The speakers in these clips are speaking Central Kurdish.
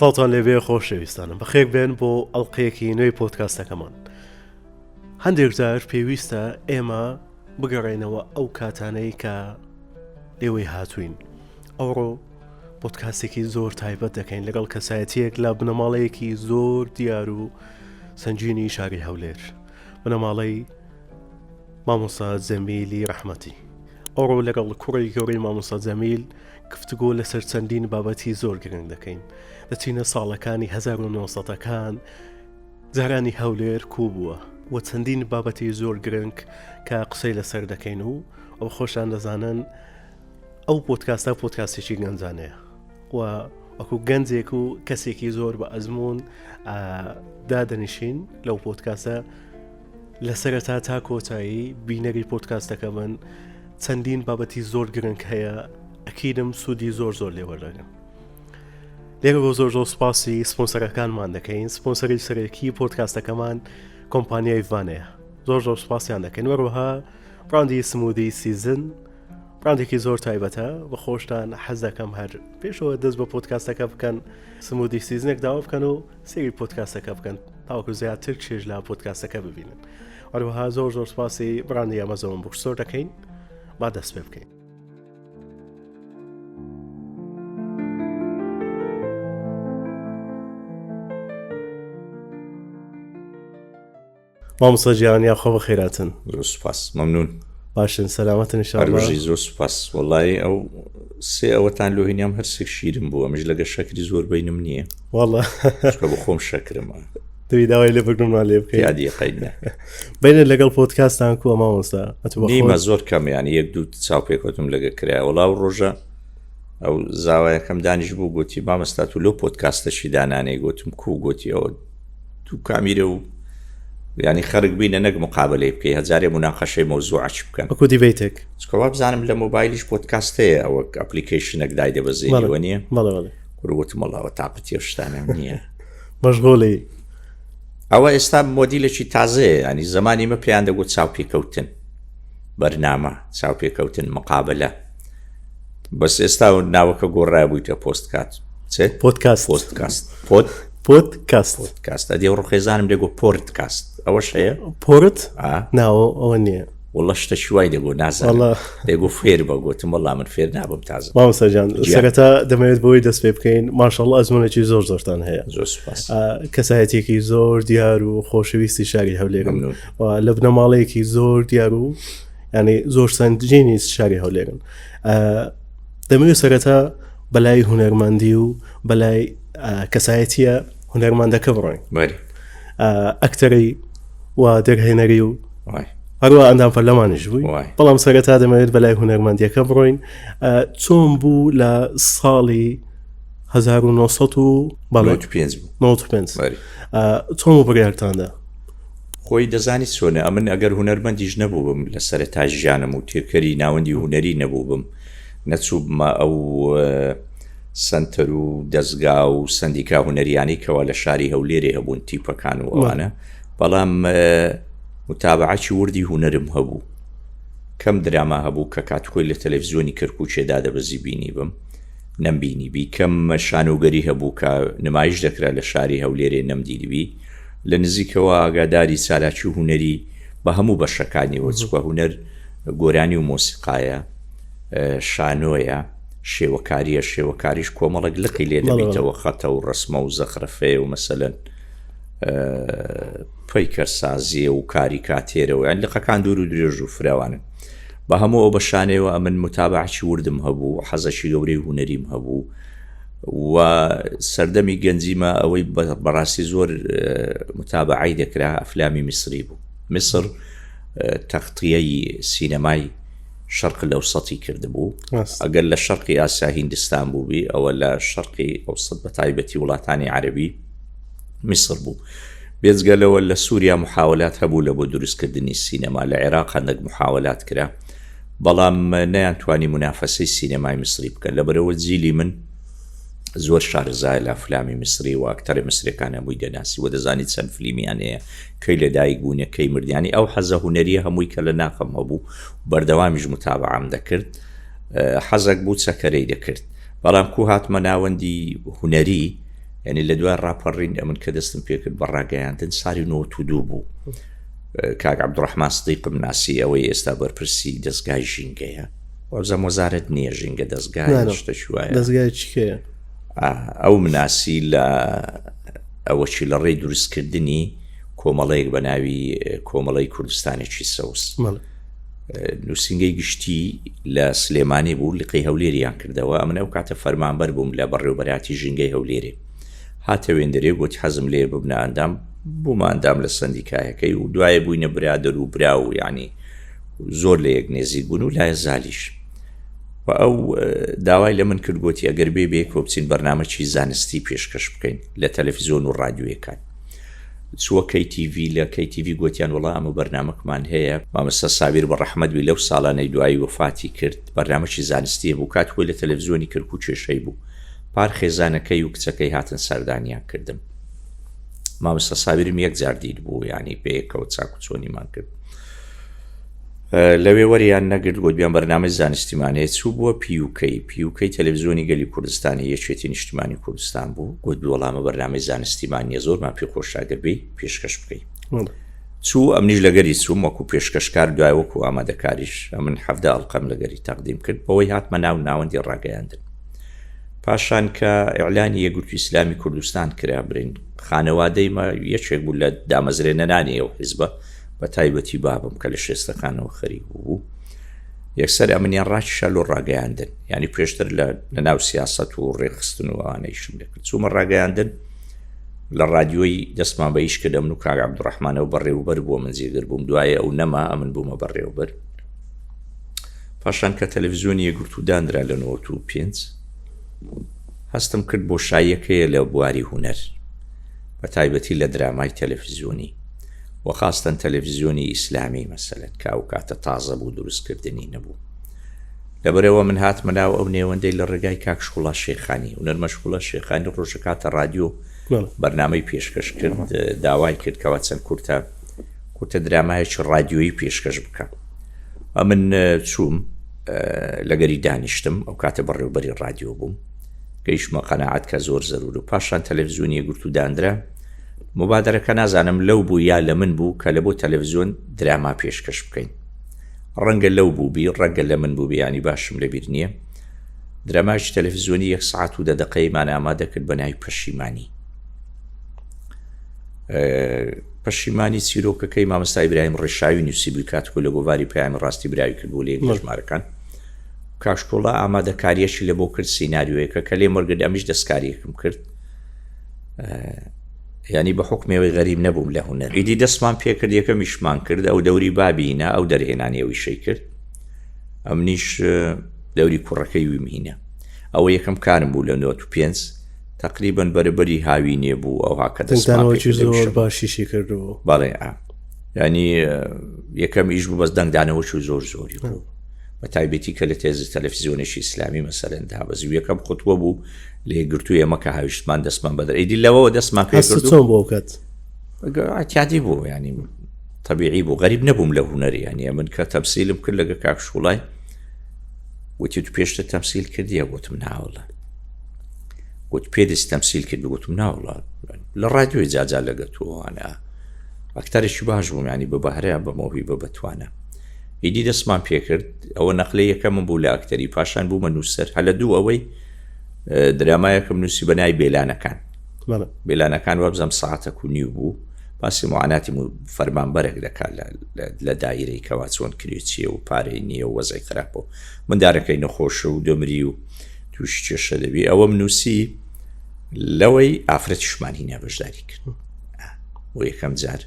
ساڵتان لێبێ خۆشەویستانم بەخێر بێن بۆ ئەڵقەیەکی نوێی پۆدکاستەکەمان. هەندێک جار پێویستە ئێمە بگەڕێنەوە ئەو کاتانەی کە لێوەی هاتوین. ئەوڕۆ پۆدکاستێکی زۆر تایبەت دەکەین لەگەڵ کەسایەتیەک لە بنەماڵەیەکی زۆر دیار و سنجینی شاری هەولێر، بنەماڵەی مامۆستا جەمیلی ڕەحمەتی. ئەوڕۆ لەگەڵ کوڕی گەورەی مامۆستا جەمیل گفتگۆ لەسەر چەندین بابەتی زۆر گرنگ دەکەین. دەچینە ساڵەکانی 1990ەکان، جارانی هەولێر کوو بووە و چەندین بابەتی زۆر گرنگ کە قسەی لەسەر دەکەین و ئەو خۆشان دەزانن ئەو پۆدکاستە پۆدکاستێکی گەنجانەیە و وەکو گەنجێک و کەسێکی زۆر بە ئەزمون دادەنیشین لەو پۆدکاستە لە سەرەتا تا کۆتایی بینەری پۆدکاستەکە من چەندین بابەتی زۆر گرنگ هەیە، ئەکیدم سوودی زۆر لێوەردەگرم. لێرە بۆ زۆر سپاسی سپۆنسەرەکانمان دەکەین. سپۆنسەری سەرەکی پۆدکاستەکەمان کۆمپانیای ڤانەیە. زۆر سپاسیان دەکەین. وەروەها براندی سمودی سیزن، براندێکی زۆر تایبەتە بە خۆشتان حەز دەکەم هەر پێشەوە دەست بە پۆدکاستەکە بکەن، سمودی سیزنێک داوا بکەن و سێری پۆدکاستەکە بکەن تاوەکو زیاتر چێژ لە پۆدکاستەکە ببینن. وەروەها زۆر سپاسی براندی ئەمەزۆن بوکستۆر دەکەین. با دەست پێ بکەین. مامۆستا گیانی خۆ بەخێراتن. زۆر سوپاس، مەمنون. باشن، سەلامەتن ئینشاءالله. هەروەژی زۆر سوپاس. وەڵی ئەو سێ ئەوەتان لۆهینیام هەرسێک شیرم بووە، ئەمەش لەگە شەکری زۆر بینم نییە. وەڵا بە خۆم شەکرمە دوی داوای لێ بگرمان لێ بکەین. یادی قەینە بینە لەگەڵ پۆدکاستان کووە مامۆستا؟ نیمە زۆر کەم، یانی یەک دوو چاوپێکەوتم لەگە کرا. وەڵاو ڕۆژە ئەو زاوایەکەم دانیش بوو، گوتی مامۆستا تو لەو پۆدکاستەشی دانانەی، گوتم کو؟ گوتی ئەوە تو کامیرە و ینی خەرک بینە نەک مقابلەی بکەی، هەزارێ مناقەشەی مۆزوعچ بکەن وەکو دیبێتێک. چکەوا بزانم لە مۆبایلیش پۆدکاست هەیە، ئەوە ئەپلیکیشنێک دای دەبەزێنیوە نییە؟ بەڵێ کوڕوتم وەڵاوە تاقەتی شتانم نییە. مەشغوڵی ئەوە ئێستا مۆدیلێکی تازەیە، ینی زمانی مە پێیان دەگوت چاوپێکەوتن، بەرنامە چاوپێکەوتن، مقابلە. بەس ئێستا و ناوەکە گۆڕای بوویتە پۆستکات پۆدکاست ئەدێ ڕوخێزانم دەگو پۆردکاست. ئەوەش هەیە پۆرت ناوە ئەوە نییە. وڵە شتە شوای دەگو نازانم، دەگو فێر بە گوتم وەڵا من فێر نابم تازە. مامۆستا گیان سەرەتا دەمەوێت بۆی دەست پێ بکەین. ماشەڵڵا ئەزمونێکی زۆرتان هەیە. زۆر سوپاس. کەسایەتێکی زۆر دیار و خۆشەویستی شاری هەولێرن لە بنەماڵەیەکی زۆر دیار و ینی زۆر سنجینی شاری هەولێرن. دەمەوێت سەرەتا بەلای هونەرمەندی و بەلای کەسایەتیە هونەرمەندەکە بڕۆین، ئەکتەری و دەرهێنەری و هەروە ئەندام فەرلەمانیش بووی. بەڵام سەرەتا دەمەوێت بەلای هونەرمەندیەکە بڕۆین. چۆن بوو لە ساڵی 1995 چۆن بوو بڕیارتاندا؟ خۆی دەزانی چۆنە. ئەمن ئەگەر هونەرمەندیش نەبوو بم لە سەرەتا ژیانم و تێکەری ناوەندی هونەری نەبوو بم، نەچووبمە ئەو سنتەر و دەستگا و سندیکا هونەریانی کەوا لە شاری هەولێرێ هەبوون تیپەکان و ئەوانە، بەڵام متابعەتی وردی هونەرم هەبوو. کەم دراما هەبوو کە کاتخۆی لە تەلەڤیزیۆنی کەرکووچێدا دەبەزی بینی بم، نەمبینیبی. کەم شانۆگەری هەبوو کە نمایش دەکرا لە شاری هەولێرێ، نەمدیدیبی. لە نزیکەوە ئاگاداری سالاکی هونەری بە هەموو بەشەکانی وەچکوە هونەر گۆرانی و مۆسیقایە، شانۆیە، شێوەکاریە. شێوەکاریش کۆمەڵک لقی لێ دەبیتەوە، خەتە و ڕسمە و زەخرەفێ و مەسەلەن پەیکەرسازیە و کاری کاتێرەوە، یان لقەکان دوور و درێژ و فراوانن. بە هەموو ئەو بەشانەوە ئەمن متابعەتی وردم هەبوو، حەزەشی گەورەی هونەریم هەبوو و سەردەمی گەنجیمە ئەوەی بەڕاستی زۆر متابعەی دەکرا ئەفلامی میسری بوو. میسر تەختیەی سینەمای شەرق الأوسەتی کردبوو. ئەگەر لە شەرقی ئاسیا هیندستان بووبی، ئەوە لە شەرقی ئەوسەت بە تایبەتی وڵاتانی عەرەبی میسر بوو. بێجگەلەوە لە سووریا محاولات هەبوو لە بۆ دروستکردنی سینەما، لە عێراق هەندێک محاولات کرا، بەڵام نەیانتوانی منافەسەی سینەمای میسری بکەن. لەبەرەوە جیلی من زۆر شارەزای لە ئەفلامی میسری و ئاکتەرە میسریەکان هەمووی دەناسی و دەزانی چەند فلیمیان هەیە، کەی لەدایک بوونە کەی مردیانی. ئەو حەزە هونەریە هەمووی کە لە ناقم هەبوو، بەردەوامیش متابعەم دەکرد، حەزێک بوو چەکەرەی دەکرد. بەڵام کو هاتمە ناوەندی هونەری یعنی لە دوای ڕاپەڕین ئەمن کە دەستم پێکرد بە ڕاگەیاندن ساری 92 بوو. کاک عەبدوڕەحمان سدیقم ناسی ئەوەی ئێستا بەرپرسی دەستگای ژینگەیە، وەبزەم وەزارەت نییە ژینگە دەستگای شتە شوایە دەستگای چیکەیە ئەو مناسی لە ئەوەچی لە ڕێی دروستکردنی کۆمەڵەیەک بە ناوی کۆمەڵەی کوردستانێکی سەوس نووسنگەی گشتی لە سلێمانی بوو لقی هەولێریان کردەوە. ئەمن ئەو کاتە فەرمانبەر بووم لە بەڕێوەبەراتی ژینگەی هەولێرێ، هاتە وێندەرێ گوتی حەزم لێ ببنە ئەندام، بووماندام لە سندیکایەکەی و دوایە بووینە برادر و برا و یعنی زۆر لە یەک نێزیک بوون و لایە زالیش. و ئەو داوای لە من کرد گوتی ئەگەر بێ کۆبچین بەرنامەی زانستی پێشکەش بکەین لە تەلەڤیزیۆن و ڕادیۆیەکان. چووە KTV لە KTV گوتیان وەڵا ئەمە بەرنامەکمان هەیە، مامەستا سابیر بە ڕەحمەت وی لەو ساڵانەی دوایی وفاتی کرد بەرنامەی زانستیە بوو، کاتوە لە تەلەڤیزیۆنی کرد و کێشەی بوو، پار خێزانەکەی و کچەکەی هاتن سەردانیان کردم. مامەستا سابیرم یەک جار دید بوو، ینی پێیەکەوە چاک و چۆنیمان کرد. لەوێ وەریان نەگرت گوت بیان بەرنامەی زانستیمانەیە، چوو بووە PUK تەلەڤیزیۆنی گەلی کوردستانی یەکێتی نیشتیمانی کوردستان بوو، گوت وەڵامە بەرنامەی زانستیمانیە زۆرمان پێ خۆشاگەر بێ پێشکەش بکەین. چوو ئەمنیش لەگەری چووم وەکو پێشکەشکار، دوای وەکو ئامادەکاریش ئەمن 17 ئەڵقەم لەگەری تەقدیم کرد، بەوەی هاتمە ناو ناوەندی ڕاگەیاندن. پاشان کە ئیعلانی یەکگرتووی ئیسلامی کوردستان کرا برین خانەوادەیمە یەکێک بوو لە دامەزرێنەرانی ئەو حیزبە، بە تایبەتی بابم کە لە شێستەکانەوە خەریک بوو، یەکسەر ئەمنیان ڕاکیشە لۆ ڕاگەیاندن، ینی پێشتر لە ناو سیاسەت و ڕێخستن و ئەوانەیشم دەکرد. چوومە ڕاگەیاندن لە ڕادیۆی دەستمان بە ئیش کردەمن و کاک عەبدوڕەحمانەوە بەڕێوەبەر بووە، من جێگەر بووم، دوایە ئەو نەما ئەمن بوومە بەڕێوەبەر. پاشان کە تەلەڤیزیۆنی یەکگرتوو دانرا لە 95 هەستم کرد بۆ شایەکەیە لە بواری هونەر، بە تایبەتی لە درامای تەلەڤیزیۆنی و خاستن تەلەڤیزیۆنی ئیسلامی مەسەلەن کە ئەو کاتە تازە بوو دروستکردنی نەبوو. لەبەرەوە من هاتمە ناو ئەو نێوەندەی لە ڕێگای کاک شخوڵا شێخانی و نەرمەشخوڵا شێخانی ڕۆژە کاتە رادیۆ بەرنامەی پێشکەش کرد، داوای کرد کەوا چەند کورتە درامایەکی رادیۆیی پێشکەش بکە. من چووم لەگەری دانیشتم، ئەو کاتە بەڕێوەبەری رادیۆ بووم، گەیشتمە قەناعەت کە زۆر زەرور و پاشان تەلەڤیزیۆنی یەکگرتوو دانرا. مبادرەکە نازانم لەو بوو یا لە من بوو کە لە بۆ تەلەڤیزیۆن دراما پێشکەش بکەین، ڕەنگە لەو بوو بی ڕەنگە لە من بوو بیانی باشم لەبیر نییە. درامایشی تەلەڤیزیۆنی 1 ساعت و 10 دقەیەمان ئامادەکرد بە ناوی پەشیمانی. پەشیمانی چیرۆکەکەی مامەستا ئیبراهیم ڕێشاوی نووسی بووی، کاتکۆ لە گۆڤاری پەیامی ڕاستی براوی کرد بۆ لە یەک لە ژمارەکان. کاشکۆڵا ئامادەکاریەشی لە بۆ کرد سیناریۆیەکە کە لێ مەرگرد ئەمیش دەستکاریەکەم کرد، ینی بە حکمێەوەی غەریب نەبووم لە هونەر. ئیدی دەستمان پێکرد یەکەمیشمان کرد، ئەو دەوری بابینە ئەو دەرهێنانیەوەی شەی کرد، ئەمنیش دەوری کوڕەکەی ویمینە. ئەوە یەکەم کارم بوو لە 95 تقریبن بەرەبەری هاوینێ بوو ئەوها کە دەستمانەوەی زۆر باشیشی کردبوو. بەڵێ ینی یەکەم ئیش بوو بەس دەنگدانەوەی زۆر زۆری بوو، بە تایبەتی کە لە تێز تەلەڤیزیۆنێکی ئیسلامی مەسەلەن دابەزی و یەکەم خوتوە بوو لە یەکگرتووی ئێمە کە هاویشتمان دەستمان بەدەر ئیدی لەوەوە دەستمان پێ چۆن بۆ کات ئاتیادی بوو، ینی طبیعی بوو، غەریب نەبووم لە هونەری. ینی من کە تەمسیلم کرد لەگە کاک شوڵای وتی تو پێشتر تەمسیل کردیە، گوتم ناوەڵە، گوت پێدەست تەمسیل کرد، گوتم ناوەڵە لە ڕادیۆی جاجا لەگە تۆوانە ئەکتەرێکی باش بووم، ینی بە بەهرەیە بەمەوهی بە بەتوانە. ئیدی دەستمان پێکرد، ئەوە نەقلەی یەکەمم بوو لە ئەکتەری، پاشان بوومە نووسەر. هەلە دوو ئەوەی درامایەکەم نووسی بە ناوی بێلانەکان. بێلانەکان وەبزەم ساعتە و نیو بوو، باسی معاناتی فەرمانبەرێک دەکات لە دایرەی کەوا چۆن کرێچیە و پارەی نییە و وەزای خراپەوە، مندارەکەی نەخۆشە و دەمری و تووشی کێشە دەبی. ئەوەم نووسی لەوەی ئافرەتیشمانی نابەشداری کرد. بۆ یەکەم جار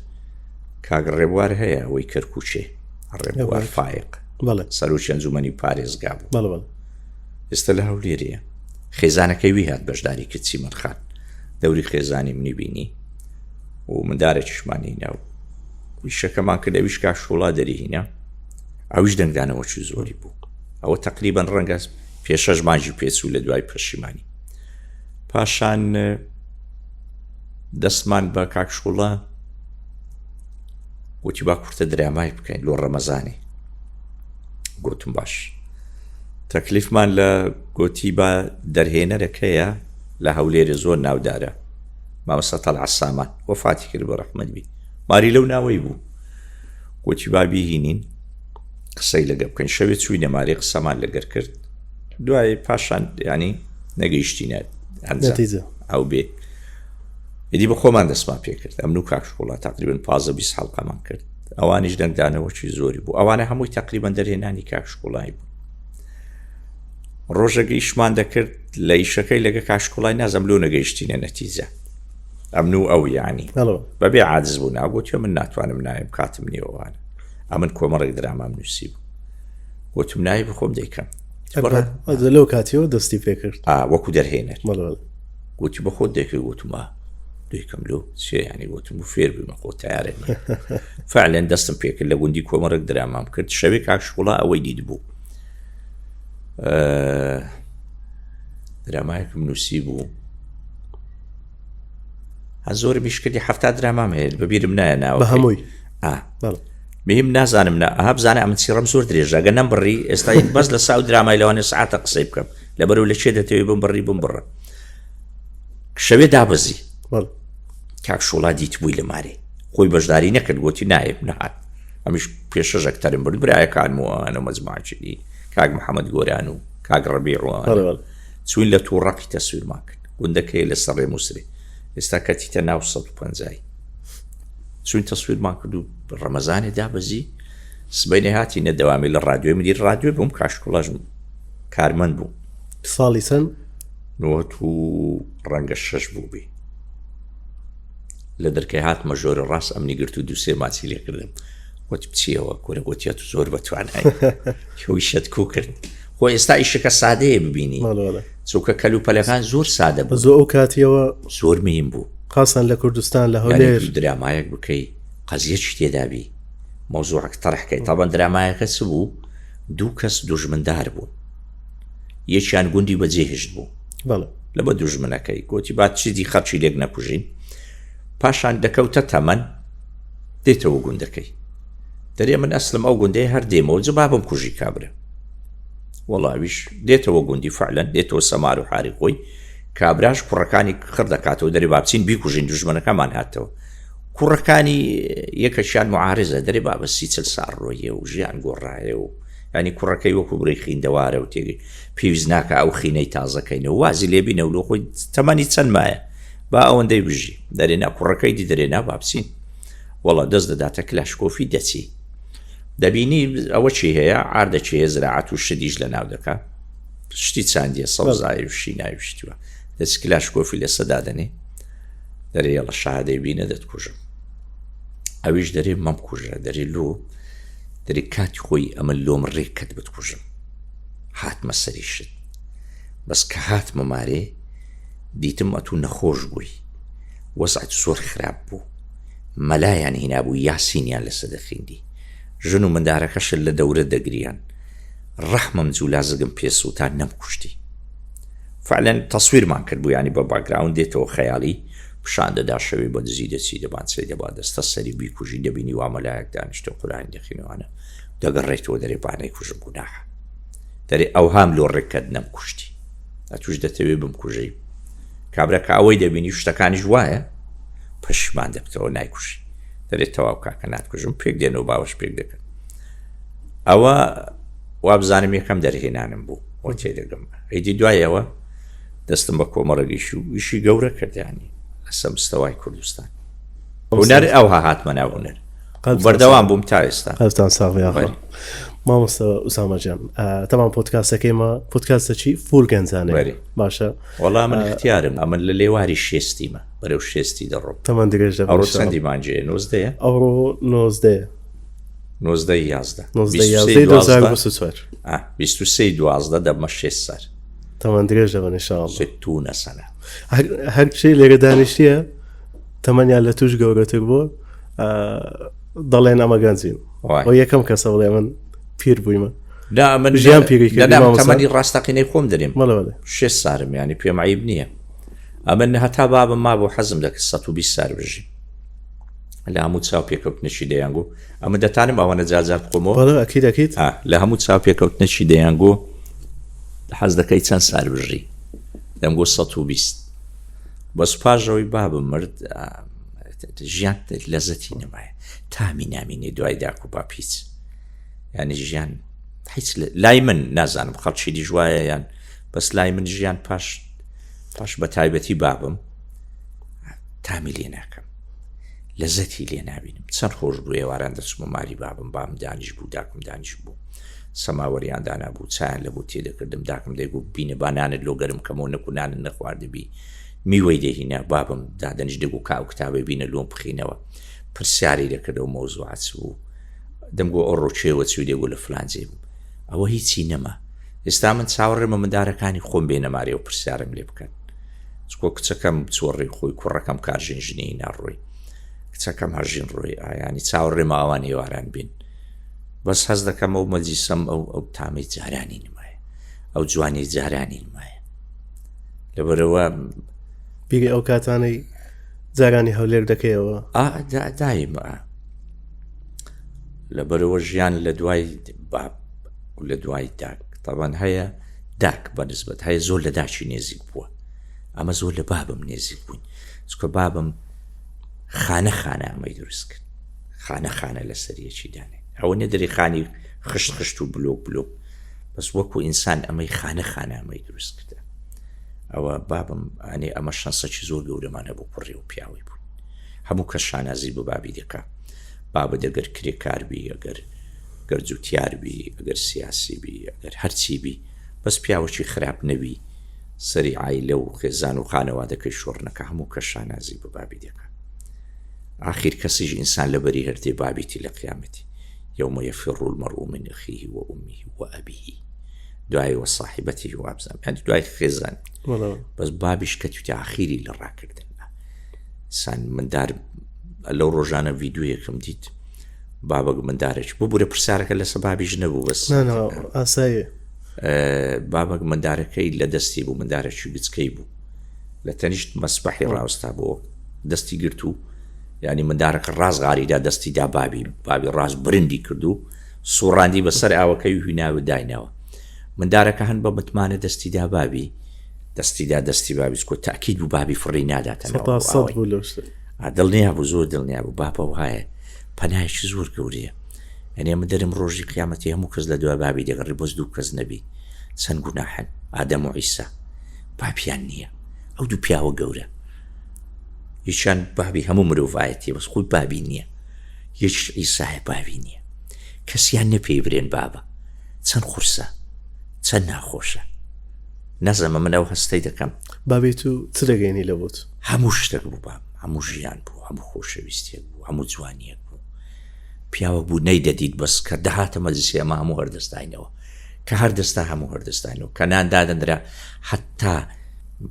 کاک ڕێبوار هەیە ئەوەی کەرکوچێ ڕێبوار فایق سەرۆکی ئەنجومەنی پارێزگا بوو، ئێستا لە هەولێرەیە. خێزانەکەی وی هات بەشداری کرد، چیمەنخان دەوری خێزانی منی بینی و مندارێکیشمانی ناو ویشەکەمان کرد، ئەویش کاک شوڵا دەریهینە، ئەویش دەنگدانەوەکی زۆری بوو. ئەوە تقریبەن ڕەنگە 5-6 مانجی پێچوو لە دوای پەشیمانی. پاشان دەستمان بە کاک شوڵا گوتی با کورتە درامای بکەین لۆ ڕەمەزانی. گوتم باش. تەکلیفمان لە گوتی بە دەرهێنەرەکەیە لە هەولێرە زۆر ناودارە، مامۆستا تەڵعە سامان وەفاتی کرد بە ڕەحمەت بی ماری لەو ناوەی بوو گوتی با بیهینین قسەی لەگە بکەین شەوێ چووینە ماری قسەمان لەگەر کرد دوای پاشان ینی نەگەیشتینە نەتیجە ئەو بێ ئیدی بە خۆمان دەستمان پێ کرد ئەمن و کاکشکۆڵا تقریبن 15-20 حەڵقەمان کرد ئەوانیش دەنگدانەوەکی زۆری بوو ئەوانە هەمووی تقریبان دەرهێنانی کاکشکۆڵای بوو ڕۆژەکە ئیشمان دەکرد لە ئیشەکەی لەگە کاشکۆڵای نازەم لۆ نەگەیشتینە نەتیجە ئەمن و ئەو یانی بەبێ عاجز بوو ناگوتیە من ناتوانم نایم کاتم نیەوەوانە ئەمن کۆمەڕێک درامام نووسی بوو گوتم نایی بخۆم دەیکەم لەو کاتیەوە دەستی پێ کرد وەکو دەرهێنەر گوتی بە خۆت دەکەی گوتمە دویکەم لۆ چێ ینی گوتم و فێر بمە خۆ تیارێ فعلێن دەستم پێکرد لە گوندی کۆمەڕێک درامام کرد شەوێ کاکشکۆڵا ئەوەی دید بوو درامایەکم نووسی بوو زۆر بیشکردی 70 درامام هەیە بەبیرم نایە ناوە بە هەمووی مهم نازانم ئەها بزانە ئەمە چیڕەم زۆر درێژەگە نەم بڕی ئێستا بەس لە ساو درامای لەوانێ سعاتە قسەی بکەم لەبەرەوە لە چێ دەتەوێت بم بڕی بم بڕە شەوێ دابەزی کاکشۆڵا دیت بووی لە مارێ خۆی بەشداری نەکرد گوتی نایب نەهات ئەمیش پێشەژەکتەرم برد برایەکانمەوەوانە مەزماچنی کاک محەممەد گۆران و کاک ڕەبیعوان چوین لە تووڕەقی تەسویرمان کرد گوندەکەی لە سەرڕێ مووسێ ئێستا کەتیتە ناو 150 چوین تەسویرمان کرد و ڕەمەزانێ دابەزی سبەینێ هاتی نەدەوامی لە ڕادیۆی مدیر ڕادیۆ بووم کاشکۆڵاژم کارمەند بوو ساڵی چەند 90 و ڕەنگە 6 بوو بێ لە دەرکەی هاتمە ژۆرە ڕاست ئەمنی گرت و دووسێ ماچی لێ کردم وەت بچیەوە کۆرە گوتیات و زۆر بەتوانای خۆی شەتکو کرد خۆ ئێستا ئیشەکە سادەیە ببینی چووکە کەلوپەلەکان زۆر سادە بوو زۆر ئەو کاتیەوە زۆر مهم بوو خاصن لە کوردستان لە هەولێر درامایەک بکەی قەزیەکی تێدابی مۆزوعەک تەڕحکەی تاوان درامایەکە چ بوو دوو کەس دوژمندار بوو یەکیان گوندی بەجێهێشت بوو لە بە دوژمنەکەی گوتی با چیزی خەڵکی لێک نەکوژین پاشان دەکەوتە تەمەن دێتەوە گوندەکەی دەرێ من ئەسلم ئەو گوندەی هەر دێمەوە جبابم کوژی کابرا وەڵاویش دێتەوە گوندی فعلەن دێتەوە سەمار و حاری خۆی کابراش کوڕەکانی خڕ دەکاتەوە دەرێ بابچین بیکوژین دوژمنەکەمان هاتەوە کوڕەکانی یەکەشیان معارزە دەرێ بابەسی چل ساڕۆیە و ژیان گۆڕایە و ینی کوڕەکەی وەکو بڕی خیندەوارە و تێگەی پێویست ناکە ئەو خینەی تازەکەینەوە وازی لێبینەوە لۆ خۆی تەمەنی چەند مایە با ئەوەندەی بژی دەرێنا کوڕەکەی دی دەرێنا بابچین وەڵا دەست دەداتە کلاشکۆفی دەچی دەبینی ئەوە چی هەیە ئاردەچی هەیە زراعەت و شدیش لە ناو دەکا شتی چاندیە سەوزای و شیناویشتیوە دەست کلاشکۆفی لە سەدادەنێ دەرێ لە شادەی بینە دەتکوژم ئەویش دەرێ مەم کوژە دەرێ لۆ دەرێ کاتی خۆی ئەمە لۆم ڕێک کەت بتکوژم هاتمە سەریشت بەس کە هاتمە مارێ دیتم ئەتوو نەخۆش بووی وەزعت زۆر خراپ بوو مەلایان هینا بوو یاسینیان لەسە دەخیندی ژن و مندارەکەشت لە دەورە دەگریان ڕەحمەم جوو لازگم پێسووتان نەمکوشتی فعلەن تەسویرمان کرد بوو ینی بە باگراون دێتەوە خەیاڵی پیشان دەدا شەوی بە دزی دەچی دەبان سەی دەبا دەستە سەری بیکوژی دەبینی وا مەلایەک دانیشتە قورآن دەخینەوانە دەگەڕێتەوە دەرێ پانەی کوژم گوناحە دەرێ ئەو هام لۆ ڕێکەت نەمکوشتی ئەتوش دەتەوێ بمکوژەی کابراکە ئەوەی دەبینی شتەکانیش وایە پەشیمان دەبتەوە نایکوشی دەرێت تەواو کاکە ناتکوژم پێک دێنەوە باوەش پێک دەکەن ئەوە وابزانم یەکەم دەرهێنانم بوو وە تێدەگەم ئەیدی دوایەوە دەستم بە کۆمەڕەگەیشی و ئیشی گەورە کردیانی لەسە مستەوای کوردستان هونەر ئەوها هاتمە ناو هونەر بەردەوام بووم تا ئێستا هەفتان ساڵی مامۆستا ئوسامەجان تەمان پۆدکاستەکەیمە پۆدکاستەچی فول گەنجانێ باشە وەڵام من اختیارم ئەمن لە لێواری شێستیمە بەرەو شێستی دەڕۆم تەمان درێژ ئەوڕۆ چەندی مانجەیە 90 ئەوڕۆ 23 دوازدە دەبمە 6 سەر تەمان درێژەوە ئینشاءالله ستونە سەنە هەر کشەی لێرە دانیشتیە تەمەنیان لە توش گەورەتر بووە دەڵێن ئەمە گەنجین ئەو یەکەم کەسە بڵێ من پیر بوویمە من ژیان پیری کردم تەمەنی ڕاستەقینەی خۆم دەرێم 6 سارم ینی پێم عیب نییە ئەمن هەتا بابم ما بۆ حەزم دەکە 120 سار بژی لە هەموو چاو پێکەوتنەشی دەیانگۆ ئەمە دەتانم ئەوەنە جارجار بخۆمەوە ئەکید لە هەموو چاو پێکەوتنەشی دەیانگۆ حەز دەکەی چەند سار بژی دەمگۆ 120 بەس پاژەوەی بابم مرد ژیان لەزەتی نەمایە تامی نامینێ دوای داک و باپیچ یعنی ژیان هیچ لای من نازانم خەڵکی دیژوایە یان بەس لای من ژیان پاش بە تایبەتی بابم تامی لێ ناکەم لەزەتی لێ نابینم چەند خۆش بوو ئێواران دەچمە ماری بابم دانیش بوو داکم دانیش بوو سەماوەریان دانا بوو چایان لە بۆ تێدەکردم داکم دەیگو بینە بانانت لۆ گەرم کەمەوە نەکوونانت نەخواردبی میوەی دەهینە بابم دادەنیش دەگو کاو کتابە بینە لۆم بخینەوە پرسیاری دەکردەوە مۆزوعات بوو دەمگو ئەو ڕۆچێوە چوو دێگو لە فلانجێ بوو ئەوە هیچی نەما ئێستا من چاوەڕێمە مندارەکانی خۆم بێنە مارێ و پرسیارم لێ بکەن چکۆ کچەکەم چۆڕی خۆی کوڕەکەم کارژێنژنەی ناڕۆی کچەکەم هەژین ڕۆی ئایانی چاوەڕێمە ئەوان ێواران بین بەس هەز دەکەم ئەو مەجلیسەم ئەو تامەی جارانی نمایە ئەو جوانی جارانی نمایە لەبەرەوە بیری ئەو کاتانەی جارانی هەولێر دەکەیەوە دایمە لەبەرەوە ژیان لە دوای باب و لە دوای داک تاوان هەیە داک بەنسبەت هەیە زۆر لە داچی نێزیک بووە ئەمە زۆر لە بابم نێزیک بووین چکە بابم خانە ئەمەی دروست کرد خانە لە سەریەکی دانێ ئەوە نەدەری خانی خشت و بلۆک بەس وەکو ئینسان ئەمەی خانە ئەمەی دروست کردە ئەوە بابم ئەنێ ئەمە شانسەکی زۆر گەورەمانە بۆ کوڕی و پیاوی بوون هەموو کەس شانازی بۆ بابی دەکا بابە دەگەر کرێکاربی ئەگەر جوتیاربی ئەگەر سیاسیبی ئەگەر هەرچیبی بەس پیاوەکی خراپ نەبی سەری عایلە و خێزان و خانەوادەکەی شۆڕنەکە هەموو کەس شانازی بۆ بابی دەکا آخر کەسیش ئینسان لەبەری هەرتێ بابیتی لە قیامەتی يوم يفر المرء من أخيه وأمه وأبيه دعاء وصاحبته وأبزام يعني دعاء خزان بس بابش كتوتي آخيري للراكردن سان من دار لو رجعنا فيديو يكم ديت بابا من دارش ببوري برسارك اللي سبابي جنبو بس لا أسايا بابا من دارك إلا دستي بو من دارش شو بتسكيبو لتنجد مسبحي راوستابو دستي قرتو يعني من دارك الراس غاري دا دستي دا بابي الراس برندي كردو سوراندي بسر آوكي هنا ودايناوا من دارك هن بمتمانة دستي دا بابي دستي بابي سكو تأكيد بابي فرينا داتنا صد بولوش دلنيا بو زور دلنيا بو بابا وهاي پناهش زور گوريه يعني من درم روجي قيامتي همو كز لدوا بابي دي غري بوز دو كز نبي سن گناحن آدم و عيسى بابيان نيا او دو بياو گوره يشان بابي همو مروفايتي بس خوي بابي نيا يش عيسى بابي نيا كسيان نبيبرين بابا سن خرسة سن ناخوشة نظم من او هستي دكم بابي تو تلقيني لبوت همو شتك بو باب همو جيان بو همو خوشة بيستيك بو همو جوانيك بو پیاوە بوو نەیدەدیت بەس کە دەهاتە مەجلیسێ ئەمە هەموو هەردەستاینەوە کە هەردەستا هەموو هەردەستاینەوە کە نان دادەنرا حتا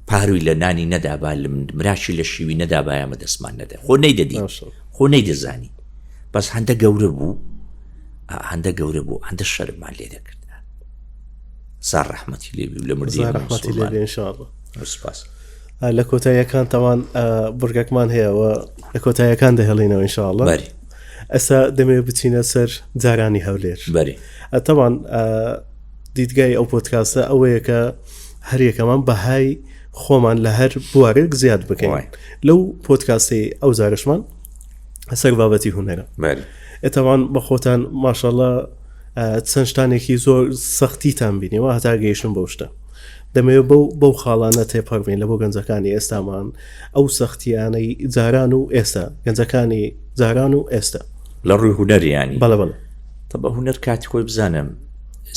پاروی لە نانی نەدابا مراشی لە شیوی نەدابا ئەمە دەستمان نەدا خۆ نەیدەدی خۆ نەیدەزانی بەس هەندە گەورە بوو هەندە شەرمان لێ دەکرد زار ڕەحمەتی لێبی و لە مردی ڕەحمەتی لێبی ئینشاءڵڵا سوپاس لە کۆتاییەکان تەوان بورگەکمان هەیە و لە کۆتاییەکان دەهێڵینەوە ئینشاءڵڵا بەری ئەسا دەمێ بچینە سەر جارانی هەولێر بەری تەوان دیدگای ئەو پۆدکاستە ئەوەیە کە هەریەکەمان بەهای خۆمان لە هەر بوارێک زیاد بکەین لەو پۆدکاستی ئەو زارشمان سەر بابەتی هونەرە ئێتەوان بە خۆتان ماشەڵڵا چەند شتانێکی زۆر سەختیتان بینیەوە هەتا گەیشتن بەو شتە دەمەوێت بەو خاڵانە تێپەڕبین لە بۆ گەنجەکانی ئێستامان ئەو سەختیانەی جاران و ئێستا گەنجەکانی جاران و ئێستا لە ڕووی هونەریانی بەڵێ تە بە هونەر کاتی خۆی بزانم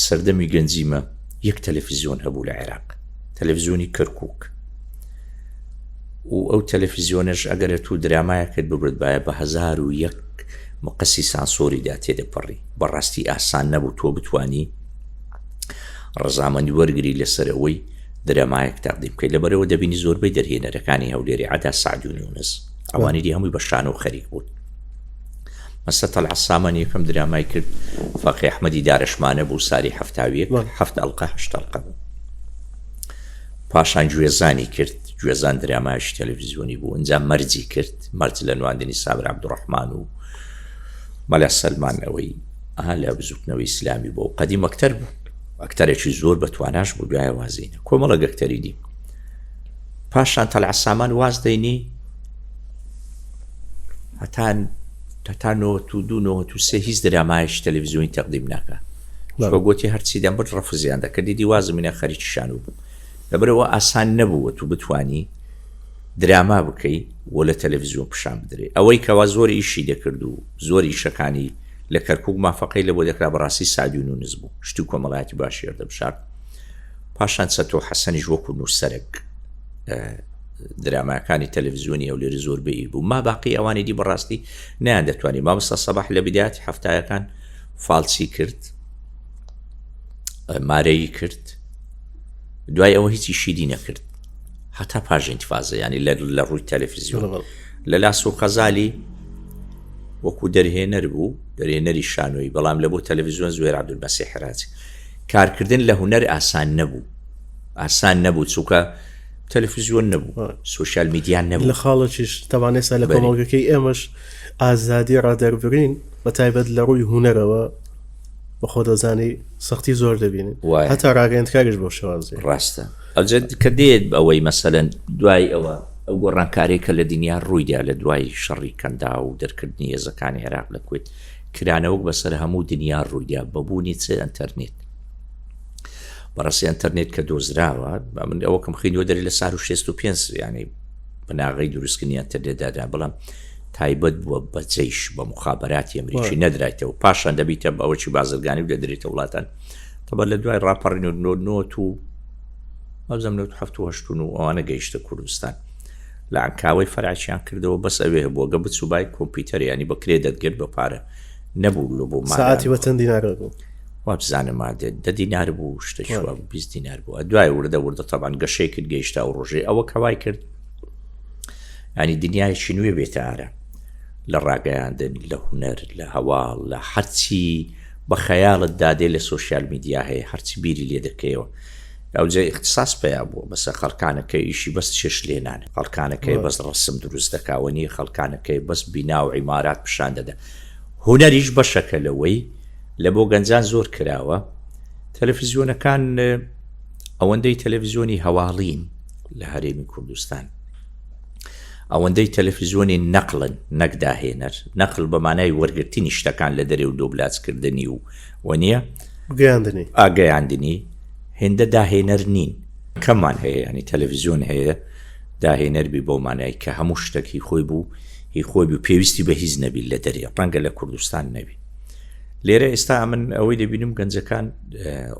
سەردەمی گەنجیمە یەک تەلەڤیزیۆن هەبوو لە عێراق تەلەڤیزیۆنی کەرکووک و ئەو تەلەڤیزیۆنەش ئەگەرە تو درامایەکەت ببرد باە بە 1001 مقەسی سانسۆریدا تێدەپەڕی بەڕاستی ئاسان نەبوو تۆ بتوانی ڕەزامەندی وەرگری لەسەرەوەی درامایەک تاقدیم بکەیت لەبەرەوە دەبینی زۆربەی دەرهێنەرەکانی هەولێری عەدا سەعد و یونس ئەوانی دی هەمووی بە شانە و خەریک بوون مەسە تەلعە سامان یەکەم درامای کرد فەقی ئەحمەدی دارەشمانە بوو ساری 7 ئەڵقە 8 ئەڵقە بوو پاشان گوێزانی کرد گوێزان درامایشی تەلەڤیزیۆنی بوو ئەنجا مەرجی کرد مەرج لە نواندنی سابر عەبدوڕەحمان و مەلا سەلمان ئەوەی لە بزوتنەوەی ئیسلامی بوو قەدیم ئەکتەر بوو ئەکتەرێکی زۆر بەتواناش بوو دوایە وازینە کۆمەڵە گەکتەری دی پاشان تەلع سامان واز دەینی هەتا 92-93 هیچ دەرامایش تەلەڤیزیۆنی تەقدیم ناکە بە گوتی هەرچی دەم بڕ ڕەفزیان دەکە دیدی وازمینە خەریکی شانو بوو لەبەرەوە ئاسان نەبووە تو بتوانی دراما بکەی وە لە تەلەڤیزیۆن پیشان بدرێ ئەوەی کەوا زۆری ئیشی دەکرد و زۆری ئیشەکانی لە کەرکووک مافەقەی لە بۆ دەکرا بەڕاستی سادی و نوونز بوو شتی کۆمەڵایەتی باشی هێردەبشار پاشان چەتۆ حەسەنیش وەکو نووسەرێک دراماکانی تەلەڤیزیۆنی ئەو لێرە زۆر بەئی بوو ما باقی ئەوانی دی بەڕاستی نیان دەتوانانی مامۆستا سەباح لە بیداتی هەفتایەکان فالسی کرد مارەیی کرد دوای ئەوە هیچی شیدی نەکرد هەتا پاژ ئینتیفازە ینی لە ڕووی تەلەڤیزیۆن لە لاس و خەزالی وەکو دەرهێنەر بوو دەرهێنەری شانۆی بەڵام لە بۆ تەلەڤیزیۆن زوێر عەبدولمەسیح حراجی کارکردن لە هونەر ئاسان نەبوو چووکە تەلەڤیزیۆن نەبوو سوشیال میدیان نەبوو لە خاڵەکیش تەوانێستا لە کۆمەڵگەکەی ئێمەش ئازادی ڕادەربرین بە تایبەت لە ڕووی هونەرەوە بەخۆ دەزانی سەختی زۆر دەبینن هەتا ڕاگەیەندکاریش بۆ شێوازی ڕاستە ئەوجد کە دێت ئەوەی مەسەلەن دوای ئەوە ئەو گۆڕانکارێکە لە دنیا ڕوویدا لە دوای شەڕی کەندا و دەرکردنی هێزەکانی عێراق لە کوێت کرانەوەک بەسەر هەموو دنیا ڕوویدا بەبوونی چ ئەنتەرنێت بەڕاستی ئەنتەرنێت کە دۆزراوە من ئەوەکەم خینەوە دەری لە سار و 65 ینی بەناغی دروستکردنی ئەنتەرنێتدادا بەڵام تایبەت بووە بە جەیش بە مخابەراتی ئەمریکی نەدرایتەوە پاشان دەبیتە بە ئەوەی بازرگانی و دەدرێتە وڵاتان تەبەر لە دوای ڕاپەڕین و نۆت و ئەوزەم 1970 و ئەوانە گەیشتە کوردستان لە عەنکاوەی فەرعیان کردەوە بەس ئەوێ بووە گە بچوبای کۆمپیوتەر ینی بەکرێ دەتگرت بە پارە نەبوو لە بۆ ساعتی وە چەند دینار بوو وابزانم مادێ 10 دینار بوو شتێکی 20 دینار بوو دوای وردە تەبان گەشەی کرد گەیشتا و ڕۆژێ ئەوە کەوای کرد ینی دنیایشی نوێ بێتە ئارە لە ڕاگەیاندن لە هونەر لە هەواڵ لە هەرچی بە خەیاڵت دادێ لە سوشیال میدیا هەیە هەرچی بیری لێ دەکەیەوە ئەوجێ اختصاص پێیا بووە بەسە خەڵکانەکەی ئیشی بەس چێش لێنانە خەڵکانەکەی بەس ڕسم دروست دەکاوەنی خەڵکانەکەی بەس بینا و عیمارات پیشان دەدا هونەریش بەشەکە لەوەی لە بۆ گەنجان زۆر کراوە تەلەڤیزیۆنەکان ئەوەندەی تەلەڤیزیۆنی هەواڵین لە هەرێمی کوردستان ئەوەندەی تەلەڤیزیۆنی نەقڵن نەکداهێنەر نەقل بە مانای وەرگرتنی شتەکان لە دەرێ و دۆبلاتکردنی و وەنیە ئاگەیاندنی هێندە داهێنەر نین کەمان هەیە ینی تەلەڤیزیۆن هەیە داهێنەر بی بۆ مانای کە هەموو شتێکی خۆی بوو هی خۆی بوو پێویستی بە هیچ نەبی لە دەرێ ڕەنگە لە کوردستان نەبی لێرە ئێستا من ئەوەی دەبینم گەنجەکان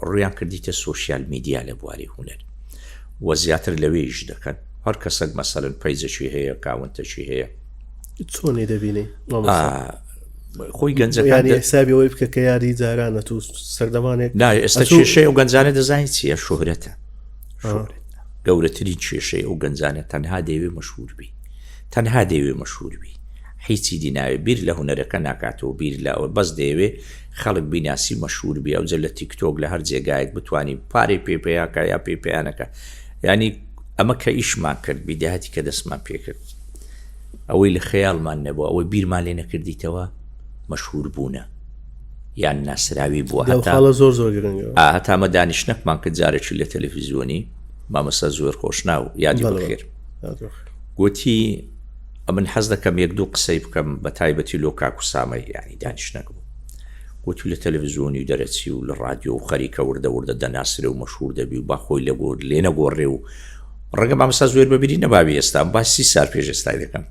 ڕویان کردیتە سوشیال میدیا لە بواری هونەر وە زیاتر لەوێیش دەکەن هەر کەسێک مەسەلەن پەیزەکی هەیە کاونتەشی هەیە چۆنی دەبینی خۆی گەنجەکانی حسابی ئەوەی بکە کە یاری جارانە تو سەردەمانێک ئێستا کێشەی ئەو گەنجانە دەزانی چییە شۆهرەتە گەورەترین کێشەی ئەو گەنجانە تەنها دەیوێ مەشهور بی هیچی دیناوێ بیر لە هونەرەکە ناکاتەوە بیر لەوە بەس دەیەوێ خەڵک بیناسی مەشهور بی ئەوجە لە تیکتۆک لە هەر جێگایەک بتوانین پارەی پێپەیاکە یا پێپیانەکە ینی ئەمە کە ئیشمان کرد بیداهاتی کە دەستمان پێکرد ئەوەی لە خەیاڵمان نەبووە ئەوەی بیرمان لێ نەکردیتەوە مەشهور بوونە یان ناسراوی بووە زۆر گرنگە هەتامە دانیشتنەکمان کرد جارێکی لە تەلەڤیزیۆنی مامەستا زۆر خۆشنا و یادی بەخێر گوتی من حەز دەکەم یەک دوو قسەی بکەم بە تایبەتی لۆ کاکو سامەی یانی دانیشتنەک بوو گوتی لە تەلەڤیزیۆنی دەرەچی و لە ڕادیۆ و خەریکە وردە دەناسرێ و مەشهور دەبی و با خۆی لێ نەگۆڕێ و ڕەنگە مامەستا زۆر بەبیری نەبابی ئێستا با 30 سال پێش ئێستای دەکەم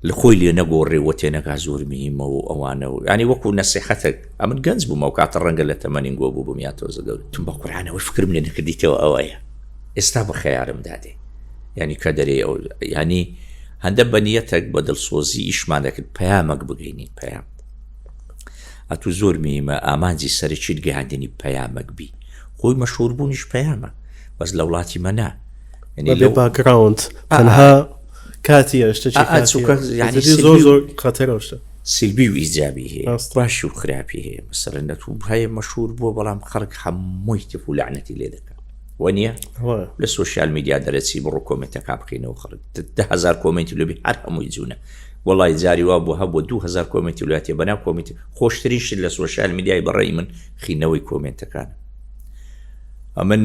لە خۆی لێ نەگۆڕێەوە تێنەکا زۆر میهمە و ئەوانە و ینی وەکو نەسیحەتێک ئەمن گەنج بوومە و کاتە ڕەنگە لە تەمەنین گۆ بوو بمیاتەوە زەگەور تم بە قورئانەوەی فکرم لێ نەکردیتەوە ئەوەیە ئێستا بە خەیارم دادێ ینی کە دەرێ ئەو ینی هەندە بەنیەتێک بە دڵسۆزی ئیشمان دەکرد پەیامەک بگەینین پەیام ئەتو زۆر میمە ئامانجی سەرچیت گەیاندنی پەیامەک بی خۆی مەشهور بوونیش پەیامە بەس لە وڵاتی مەنا لە باگراوند تەنها کاتی زۆر خەتەرەوەشتە سیلبی و ئیجابی هەیە باشی و خراپی هەیە مەسەلەن نەتوو هەیە مەشهور بووە بەڵام خەڵک هەمووی تف و لعنەتی لێ دەکەن وەنیە لە سوشیال میدیا دەرەچی بڕۆ کۆمنتەکە بخینەوە خەڵک 10,000 کۆمنتی لەبی هەر هەمووی جوونە وەڵای جاری وا بۆ هەبوو 2,000 کۆمنتی وڵاتی بەناو کۆمنتی خۆشترین شت لە سوشیال میدیای بەڕێی من خینەوەی کۆمنتەکانە من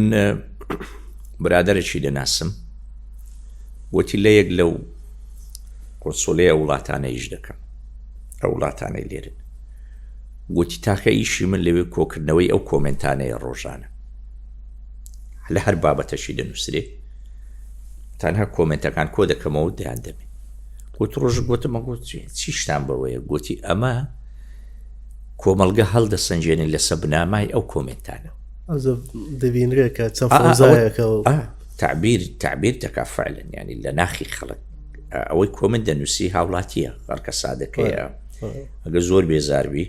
برادەرێکی دەناسم وتی لە یەک لەو کۆنسۆلەیە وڵاتانەیش دەکەم ئەو وڵاتانەی لێرن گوتی تاکە ئیشی من لەوێ کۆکردنەوەی ئەو کۆمنتانەیە ڕۆژانە لە هەر بابەتەشی دەنووسێ تەنها کۆمنتەکان کۆ دەکەمەوە دەیان دەمێ گوت ڕۆژ گوتمە گوت چی شتان بەوەیە گوتی ئەمە کۆمەلگە هەڵدەسەنجێنن لەسەر بنامای ئەو کۆمنتانە دەبینرێکە چەند فەوزایەکە تعبیر دەکا فعلن ینی لە ناخی خەڵک ئەوەی کۆمنت دەنووسی هاوڵاتیە غەرکە سادەکەیە ئەگە زۆر بێزاربی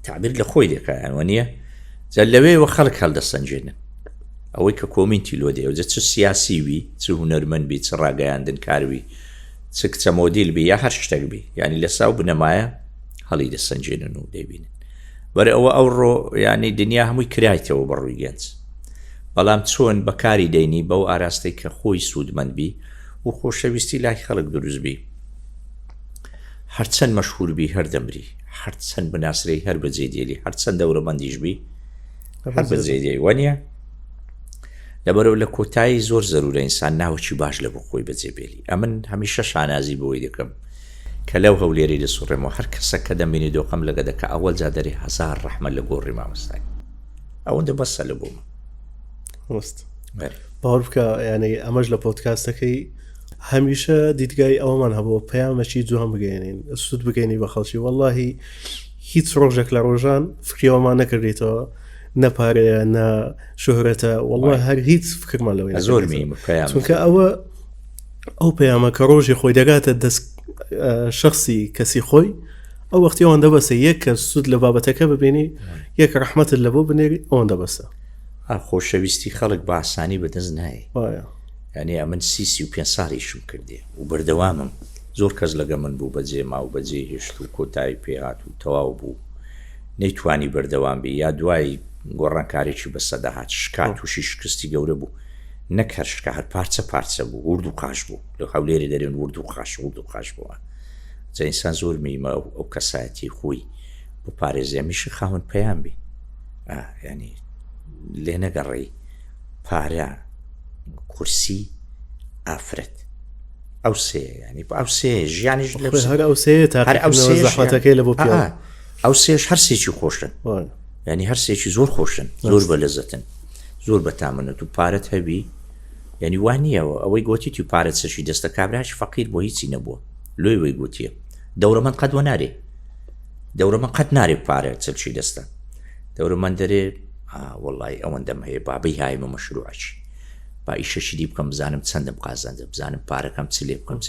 تعبیر لە خۆی دەکایان وە نییە جا لەوێەوە خەڵک هەڵدەسەنجێنن ئەوەی کە کۆمنتی لۆ دێ جە چ سیاسیوی چ هونەرمەندبی چ ڕاگەیاندن کاروی چ کچە مۆدیل بی یا هەر شتێک بی ینی لە ساو بنەمایە هەڵی دەسەنجێنن و دەبینن بەرە ئەوە ئەوڕۆ ینی دنیا هەمووی کرایتەوە بەڕووی گەنج بەڵام چۆن بەکاری دەینی بەو ئاراستەی کە خۆی سوودمەندبی و خۆشەویستی لای خەڵک دروستبی هەرچەند مەشهوربی هەردەمری هەرچەند بناسرەی هەر بەجێ دێلی هەرچەند دەوڕەمەندیشبی هەر بەجێ دێ وەنیە لەبەرەوە لە کۆتایی زۆر زەرورە ئینسان ناوەکی باش لە بۆ خۆی بەجێبێلی ئەمن هەمیشە شانازی بۆی دەکەم کە لەو هەولێری دەسوڕێمەوە هەر کەسە کە دەمێنی دۆخەم لەگە دەکە ئەوەل جا دەرێ هەزار ڕەحمە لە گۆڕی مامۆستای ئەوەندە بەسە لە بۆمە باوەڕ بکە یعنی ئەمەش لە پۆدکاستەکەی هەمیشە دیدگای ئەوەمان هەبوو پەیامەکی جوان بگەێنین سوود بگەینی بە خەڵکی وەڵڵاهی هیچ ڕۆژێک لە ڕۆژان فکریەوەمان نەکردێتەوە نەپارەیە نە شوهرەتە وەڵڵا هەر هیچ فکرمان لەوەی زۆر چونکە ئەوە ئەو پەیامە کە ڕۆژی خۆی دەگاتە دەست شخصی کەسی خۆی ئەو وەختی ئەوەندە بەسە یەک کە سوود لە بابەتەکە ببینی یەک ڕەحمەتت لە بۆ بنێری ئەوەندە بەسە خۆشەویستی خەڵک بە ئاسانی بەدەست نایە ینی ئەمن 35 ساڵیشم کردێ و بەردەوامم زۆر کەس لەگە من بوو بەجێ ما و بەجێ هێشت و کۆتایی پێهات و تەواو بوو نەیتوانی بەردەوام بی یا دوای گۆڕانکارێکی بەسەداهات شکات و شیشکستی گەورە بوو نەک هەر شکا هەر پارچە پارچە بوو ورد و قاش بوو لە هەولێری دەرێن ورد و قاش بووە جا ئینسان زۆر میمە ئەو کەسایەتی خۆی بۆ پارێزیمیش خاوەن پەیام بی ینی لێ نەگەڕێی پارە کورسی ئافرەت ئەو سێ ینی ئەو سێ ژیانیش هەر ئەو سێ زەحمەتەکەی لە بۆ پێ ئەو سێش هەر سێکی خۆشن ینی هەر سێکی زۆر خۆشن زۆر بە لەزەتن زۆر بەتامنێت و پارەت هەبی ینی وانیەوە ئەوەی گوتی و پارەت سەشی دەستە کابراش فەقیر بۆ هیچی نەبووە لۆی وەی گوتیە دەورەمەند قەت وە نارێ دەورەمەند قەت نارێ پارە چەلشی دەستە دەورەمەند دەرێ وەڵڵی ئەوەندەم هەیە بابەی هایمە مەشروعەکی با ئیشەشی دی بکەم بزانم چەندم قازاندە بزانم پارەکەم چ لێ بکەم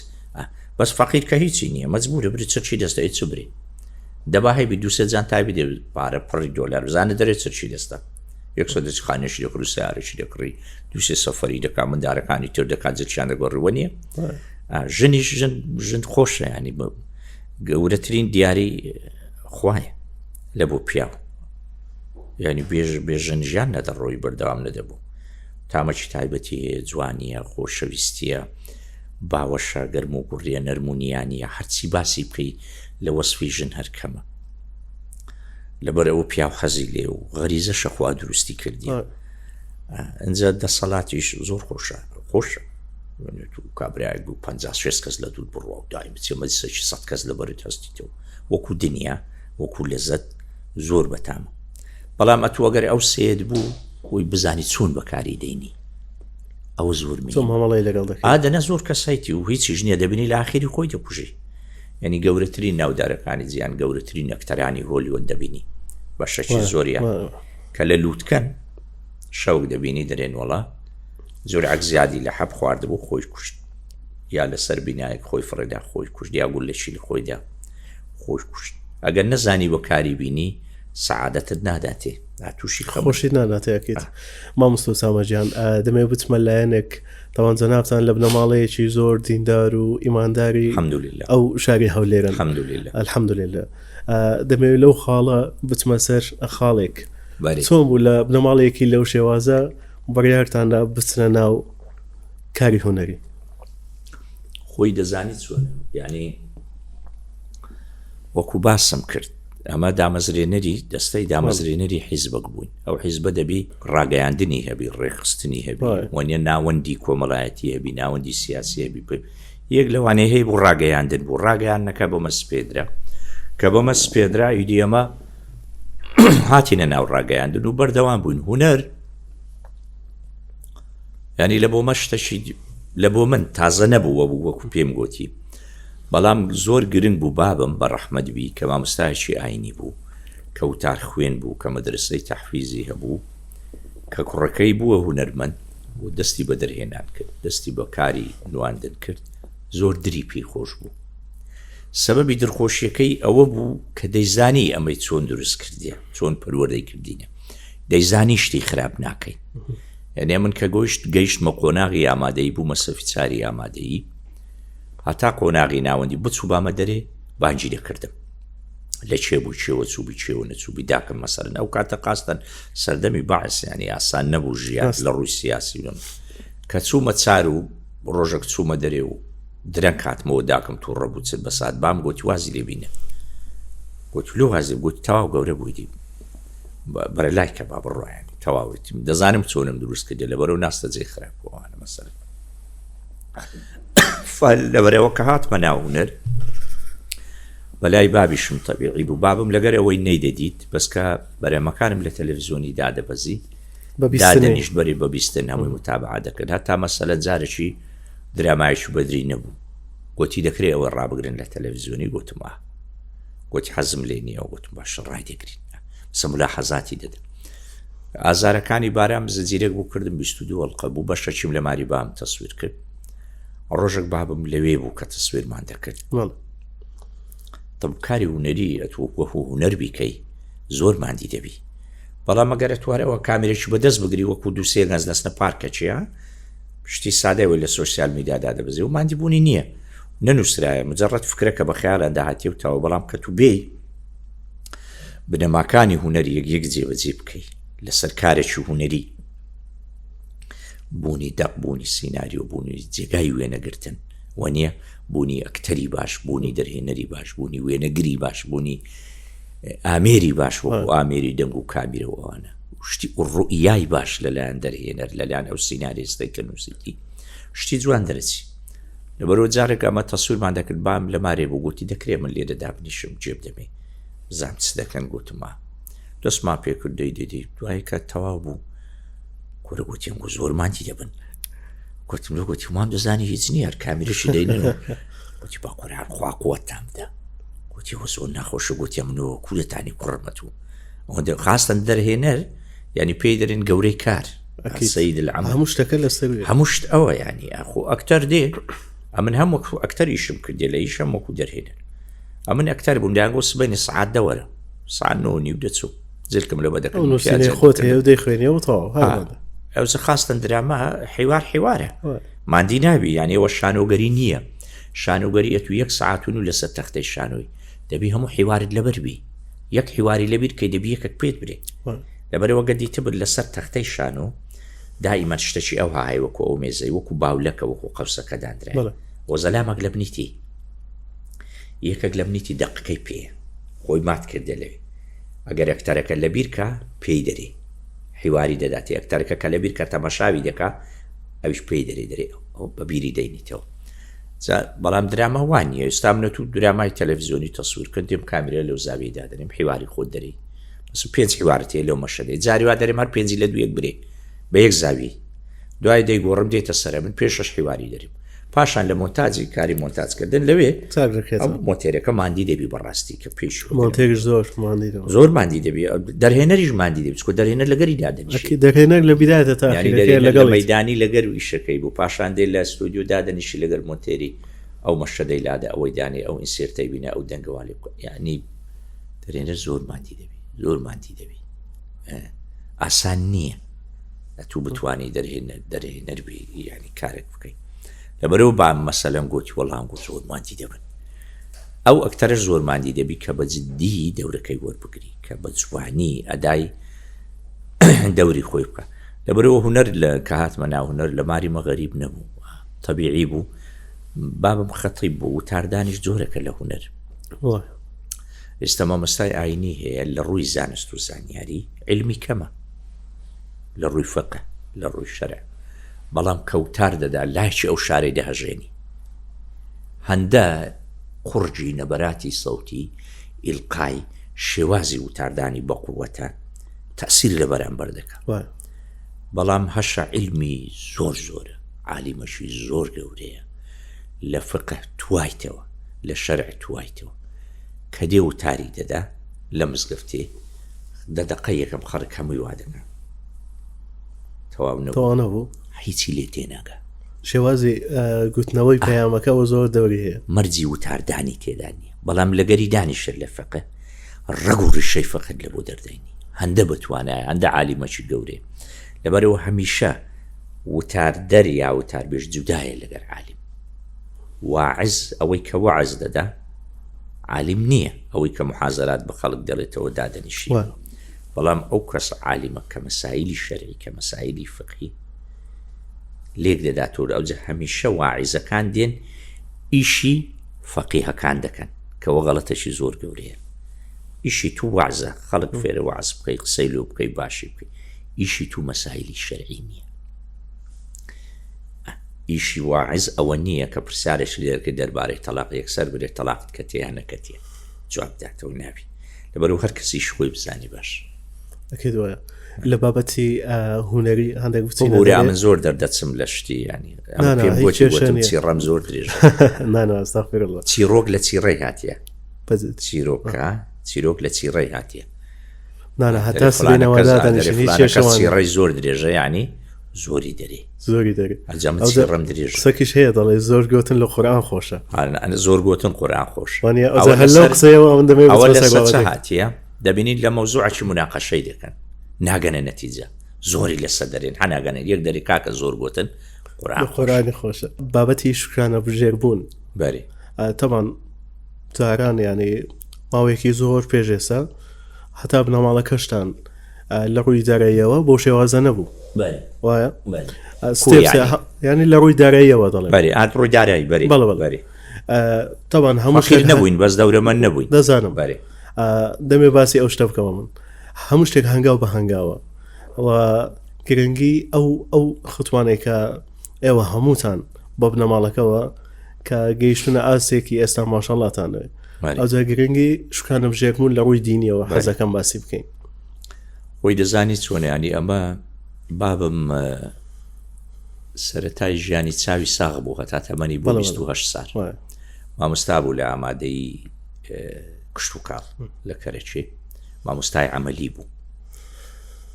بەس فەقیر کە هیچی نییە مەجبورە بری چەرچی دەستە ئێ چ بری دەبا هەیبی 200 جان تابی دێ پارە پڕی دۆلار بزانە دەرێت چەرچی دەستە یەکسە دەچ خانێشی دەکڕ و سیارێکی دەکڕی 200 سەفەری دەکا مندارەکانی تر دەکات جلشیان دەگۆڕوە نییە ژنیش ژن خۆشە ینی گەورەترین دیاری خوایە لە بۆ پیاو ینی بێژن ژیان نەدەڕۆی بەردەوام نەدەبوو تامەکی تایبەتی هەیە جوانیە خۆشەویستیە باوەشە گەرم و گوڕیە نەرمونیانیە هەرچی باسی بکەی لە وەسفی ژن هەرکەمە لەبەر ئەوە پیاو حەزی لێ و غەریزە شەخوا دروستی کردی ئەنجا دەسەڵاتیش زۆر خۆشە کابراایك بوو 56 کەس لە دوور بڕوا و دایم بچێ مەجلیسێکی 100 کەس لەبەرت هەستیتەوە وەکو دنیا وەکو لەزەت زۆر بەتامە بەڵام ئەتو ئەگەر ئەو سێت بوو وی بزانی چۆن بەکاری دەینی ئەوە زۆر مامەڵی لەگەڵ ئادەنە زۆر کەسایتی و هیچی ژنیە دەبینی لە ئاخری خۆی دەکوژی ینی گەورەترین ناودارەکانی جیان گەورەترین ئەکتەرانی هۆلیوود دەبینی بە شەکی زۆریە کە لە لووتکەن شەوک دەبینی دەرێن وڵا زۆر عەک زیادی لە حەب خواردبوو خۆی کوشت یا لەسەر بینایەک خۆی فڕێدا خۆی کوشت یا گول لەشی لە خۆیدا خۆی کوشت ئەگەر نەزانی بۆ کاری بینی سەعادەتت ناداتێ تووشی خۆشی ناداتەکەیت مامۆستا سامەجیان دەمێ بچمە لایەنێک تاوانجە نافتان لە بنەماڵەیەکی زۆر دیندار و ئیمانداری ئەو شاری هەولێرن الحەمدولێلە دەمەوێت لەو خاڵە بچمە سەر خاڵێک چۆن بوو لە بنەماڵەیەکی لەو شێوازە بڕیارتاندا بچنە ناو کاری هوەری خۆی دەزانی چۆن یعنی وەکو باسم کرد ئەمە دامەزرێنەری دەستەی دامەزرێنەری حیزبەک بووین ئەو حیزبە دەبی ڕاگەیاندنی هەبی ڕێخستنی هەبی وەنیە ناوەندی کۆمەڵایەتی هەبی ناوەندی سیاسی هەبی یەک لەوانەیە هەیە بۆ ڕاگەیاندن بوو ڕاگەیانەکە بۆمە سپێدرا کە بۆمە سپێدرا ئیدی ئەمە هاتینە ناو ڕاگەیاندن و بەردەوام بووین هونەر ینی لە بۆمە شتەشی لە بۆ من تازە نەبووە بوو وەکو پێم گوتی بەڵام زۆر گرنگ بوو بابم بە ڕەحمەتبی کە مامۆستایەکی ئاینی بوو کە وتار خوێن بوو کە مەدرسەی تەحفیزی هەبوو کە کوڕەکەی بووە هونەرمەند و دەستی بە دەرهێنان کرد دەستی بە کاری نواندن کرد زۆر دری پێی خۆش بوو سەبەبی دڵخۆشیەکەی ئەوە بوو کە دەیزانی ئەمەی چۆن دروست کردیە چۆن پەروەردەی کردینە دەیزانی شتی خراپ ناکەین یعنی من کە گەیشتمە قۆناغی ئامادەی بوومە سەفیچاری ئامادەیی هەتا قۆناغی ناوەندی بچوو بامە دەرێ بانجی دەکردم لە چێ بوو چێوە چوبی چێوە نەچوبی داکەم مەسەرن ئەو کاتە قاستن سەردەمی باعس ینی ئاسان نەبوو ژیان لە ڕووی سیاسی بم کە چوومە چار و ڕۆژێک چوومە دەرێ و درەنگ کاتمەوە داکەم تو ڕەبوو چت بەسات بام گوتی وازی لێبینە گوتی لۆ وازی گوتی تەواو گەورە بوویدی بەرە لای کە با بڕۆیان تەواوێتیم دەزانم چۆنم دروست کردێ لەبەرەوە ناستە جێ خراپەوەوانە مەسەر لەبەرەوە کە هاتمە ناو هونەر بەلای بابیشم تەبیعی بوو بابم لەگەر ئەوەی نەیدەدیت بەسکە بەرەمەکانم لە تەلەڤیزۆنی دادەبەزی دادەنیشت بەری بە بیستن هەمووی متابعە دەکرد هەتا مەسەلە جارێکی درامایش بەدری نەبوو گوتی دەکرێت ئەوە ڕابگرن لە تەلەڤیزۆنی گوتم گوتی حەزم لێ نییە گوتم باش ڕای دەگرین سەمولا حەزاتی دەدەن ئازارەکانی بارام زەجیرێک بوو کردم 22 وەڵقە بوو بەشەچیم لە ماری بام تەسویر کرد ڕۆژێک بابم لەوێ بوو کە تەسویرمان دەکرد کاری هونەری وەکو هونەر بیکەی زۆر مادی دەبی بەڵام ئەگەر ئەتوارەوە کامێرێکی بەدەست بگری وەکو دووسێ گەنج دەستنە پارکە چیە شتی سادەوە لە سۆسیال میدیادا دەبەزێ و مادی بوونی نییە نەنووسرایە مجرد فکرەکە بە خەیاڵە داهاتی و تاوە بەڵام کە تو بێ بنەماکانی هونەری یەک جێبەجێ بکەی لەسەر کارێکی هونەری بوونی دەق بوونی سیناریۆ بوونی جێگای وێنەگرتن وەنیە بوونی ئەکتەری باش بوونی دەرهێنەری باش بوونی وێنەگری باش بوونی ئامێری باش وەکو ئامێری دەنگ و کابیرەوەوانە شتی ڕوئیای باش لەلایەن دەرهێنەر لەلایەن ئەو سیناریستەی کە نووسیتی شتی جوان دەرەچی لەبەرەوە جارێک ئەمە تەسویرمان دەکرد بام لە مارێ بوو گوتی دەکرێت من لێرە دابنیشم جێب دەمێ بزانم چ دەکەن گوتمە دەستمان پێکرد دەیدەدی دوای کە تەواو بوو کۆرە گوتیم گو زۆرمانتی دەبن گوتم لە گوتی مام دەزانی هیچ نییە کامیرەشی دەینن گوتی با قورآن خوا قووەتتان بدە گوتی وە زۆر ناخۆشە گوتیم منەوە کوولەتانی کوڕمەت و ئەوەندە خاستن دەرهێنەر ینی پێی دەرێن گەورەی کار سەید العەمەل هەموو شتەکە لەسەر هەموو شت ئەوە ینی ئەخۆ ئەکتەر دێ ئەمن هەم وەکو ئەکتەریشم کردێ لە ئیشەم وەکو دەرهێنەر ئەمن ئەکتەر بووم دایانگۆ سبەینی سعات دەوەرە سعات 9 دەچوو زلکم لە بەدەکەم خۆت هەیە و دەیخوێنیەوە تەواو ئەوزە خاستن درامە حیوارە مادی نابی یعنی ئەوە شانۆگەری نییە شانۆگەری ئەتو 1 ساعتون و لەسەر تەختەی شانۆی دەبی هەموو حیوارت لەبەربی یەک حیواری لەبیر کەی دەبی یەکت پێت برێ لەبەرەوە گەدیتە بر لەسەر تەختەی شانۆ دائیمەن شتێکی ئەو هاای وەکو ئەو مێزەی وەکو باولەکە وەکو قەوسەکە دانرا وەزەلامەک لە بنیتی یەکێک لە بنیتی دەقەکەی پێ خۆی مات کردە لەوێ ئەگەر ئەکتەرەکە لەبیرکە پێی دەرێ حیواری دەداتی ئەکتەرەکە کە لەبیر کە تەماشاوی دەکا ئەویش پێی دەرێ ئەو بەبیری دەینیتەوە بەڵام درامە وانیە ئێستا منەت و درامای تەلەڤیزۆنی تەسویر کردیم کامێرە لەو زاویە دادەنیم حیواری خۆت دەرێ بەس 5 حیوارت هەیە لەو مەشەدەی جاری وا دەرێم هەر 5 لە دوویەک برێ بە یەک زاوی دوای دەیگۆڕم دێتە سەرە من پێش 6 حیواری دەریم پاشان لە مۆنتاجی کاری مۆنتاجکردن لەوێ مۆتێرەکە ماندی دەبی بەڕاستی کە پێش مۆنتێکش زۆر ماندی دەبی دەرهێنەریش ماندی دەبی کۆ دەرهێنەر لەگەری دادەنیشی دەرهێنەر لە بیدایەتە تا لەگەڵ مەیدانی لەگەر ئیشەکەی بوو پاشان دێ لە ستودیۆ دادەنیشی لەگەر مۆنتێری ئەو مەشەدەی لادە ئەوەی دانی ئەو ئینسێرتەی بینە ئەو دەنگەوالی بکە یعنی دەرهێنەر زۆر ماندی دەبی زۆر ماندی دەبی ئاسان نییە ئەتوو بتوانی دەرهێنەر بی ینی کارێک بکەیت لەبەرەوە بام مەسەلەن گوتی وەڵام گوت زۆر ماندی دەبن ئەو ئەکتەرش زۆر ماندی دەبی کە بە جددی دەورەکەی وەربگری کە بە جوانی ئەدای دەوری خۆی بکە لەبەرەوە هونەر لە کە هاتمە ناو هونەر لە ماری مەغەریب نەبوو تەبیعی بوو بابم خەتیب بوو و تاردانیش جۆرەکە لە هونەر ئێستا مامۆستای ئاینی هەیە لە ڕووی زانست و زانیاری علمی کەمە لە ڕووی فقه لە ڕووی شەرع، بەڵام کەوتار دەدا لایکی ئەو شارەی دەهەژێنی. هەندە قورجی نەبەراتی سەوتی ئیلقای شێوازی وتاردانی بە قووەتە تەسیر لە بەرامبەر دەکات، بەڵام هەشە علمی زۆر زۆرە، عالیمەشی زۆر گەورەیە، لە فقه توایتەوە، لە شەرع توایتەوە، کە دێ وتاری دەدا لە مزگەفتێ دەدەقە یەکەم خەڕک هەمووی وا دەکەن تەواو بوو هیچی لێ تێناگە. شێوازی گوتنەوەی پەیامەکەەوە زۆر دەوری هەیە، مەرجی وتاردانی تێدا نییە، بەڵام لەگەری دانیشت لە فقه ڕەگ و ڕیشەی فقت لە بۆ دەردەینی. هەندە بتوانایە، هەندە عالیمەکی گەورێ، لەبەرەوە هەمیشە وتاردەر یا وتاربێژ جودایە لەگەر عالیم. واعز ئەوەی کە وەعز دەدا عالیم نییە، ئەوەی کە محازەرات بە خەڵک دەڵێتەوە دادەنیشی، بەڵام ئەو کەس عالیمە کە مەسایلی شەرعی کە مەسایلی فقهی لێک دەداتەوە. ئەوجە هەمیشە واعیزەکان دێن ئیشی فەقیهەکان دەکەن کەەوە غەڵەتەشی زۆر گەورەیە. ئیشی تو وعزە، خەڵک فێرە وعز بکەی، قسەی لێ بکەی، باشی بکەی، ئیشی تو مەسایلی شەرعی نییە. ئیشی واعز ئەوە نییە کە پرسیارێک لێرکە دەربارەی تەلاق یەکسەر برێت تەلاقت کەتیان نەکەتێ جواب داتەوە ناوی، لەبەرەوە هەر کەسیش خۆی بزانی باش. ئەکێ دوایە لە بابەتی هوەری هەندێک بچینە من زۆر دەردەچم لە شتی، ینی پێم بۆچی چیڕەم زۆر درێژ چیرۆک لە چیڕێی هاتیە، چیرۆک لە چیڕێی هاتیە، هەتا چیڕێی زۆر درێژە، ینی زۆری دەرێ زۆری دەرێ چیڕەم درێژ. قسەکیش هەیە دەڵێ زۆر گوتن لە قورئان خۆشە، زۆر گوتن قورئان خۆش. قسەیەوە هاتیە دەبینیت لە مەوزوعێکی مناقەشەی دەکەن، ناگەنە نەتیجە، زۆری لەسەر دەرێن، هەناگەنە یەک دەری کاکە زۆر گوتن قورئانی خۆشە. بابەتی شکرانە بژێر بوون بەری تەمان جاران ینی ماوەیەکی زۆر پێشێسا هەتا بنەماڵە کەشتان لە ڕووی داراییەوە بۆ شێوازە نەبوو، وایە ینی لە ڕووی داراییەوە دەڵێ ڕووی دارایی بەری تەمان هەموو نەبووین، بەس دەورەمە نەبووین، دەزانم بەری دەمێ باسی ئەو شتە بکەمە من هەموو شتێک هەنگاو بە هەنگاوە و گرنگی ئەو خۆتوانێک کە ئێوە هەمووتان بە بنەماڵەکەەوە کە گەیشتونە ئاسێکی ئێستا ماشەڵاتانەوێ، ئەوجا گرنگی شکانە بژێکمون لە ڕووی دینیەوە حەزەکەم باسی بکەین. وەی دەزانی چۆنیانی ئەمە بابم سەرەتای ژیانی چاوی ساغ بوو هەتا تەمەنی بۆ 28 ساڵ، مامۆستا بوو لە ئامادەی کشت و کاڵ لە کەرەچێ، مامۆستای عەمەلی بوو،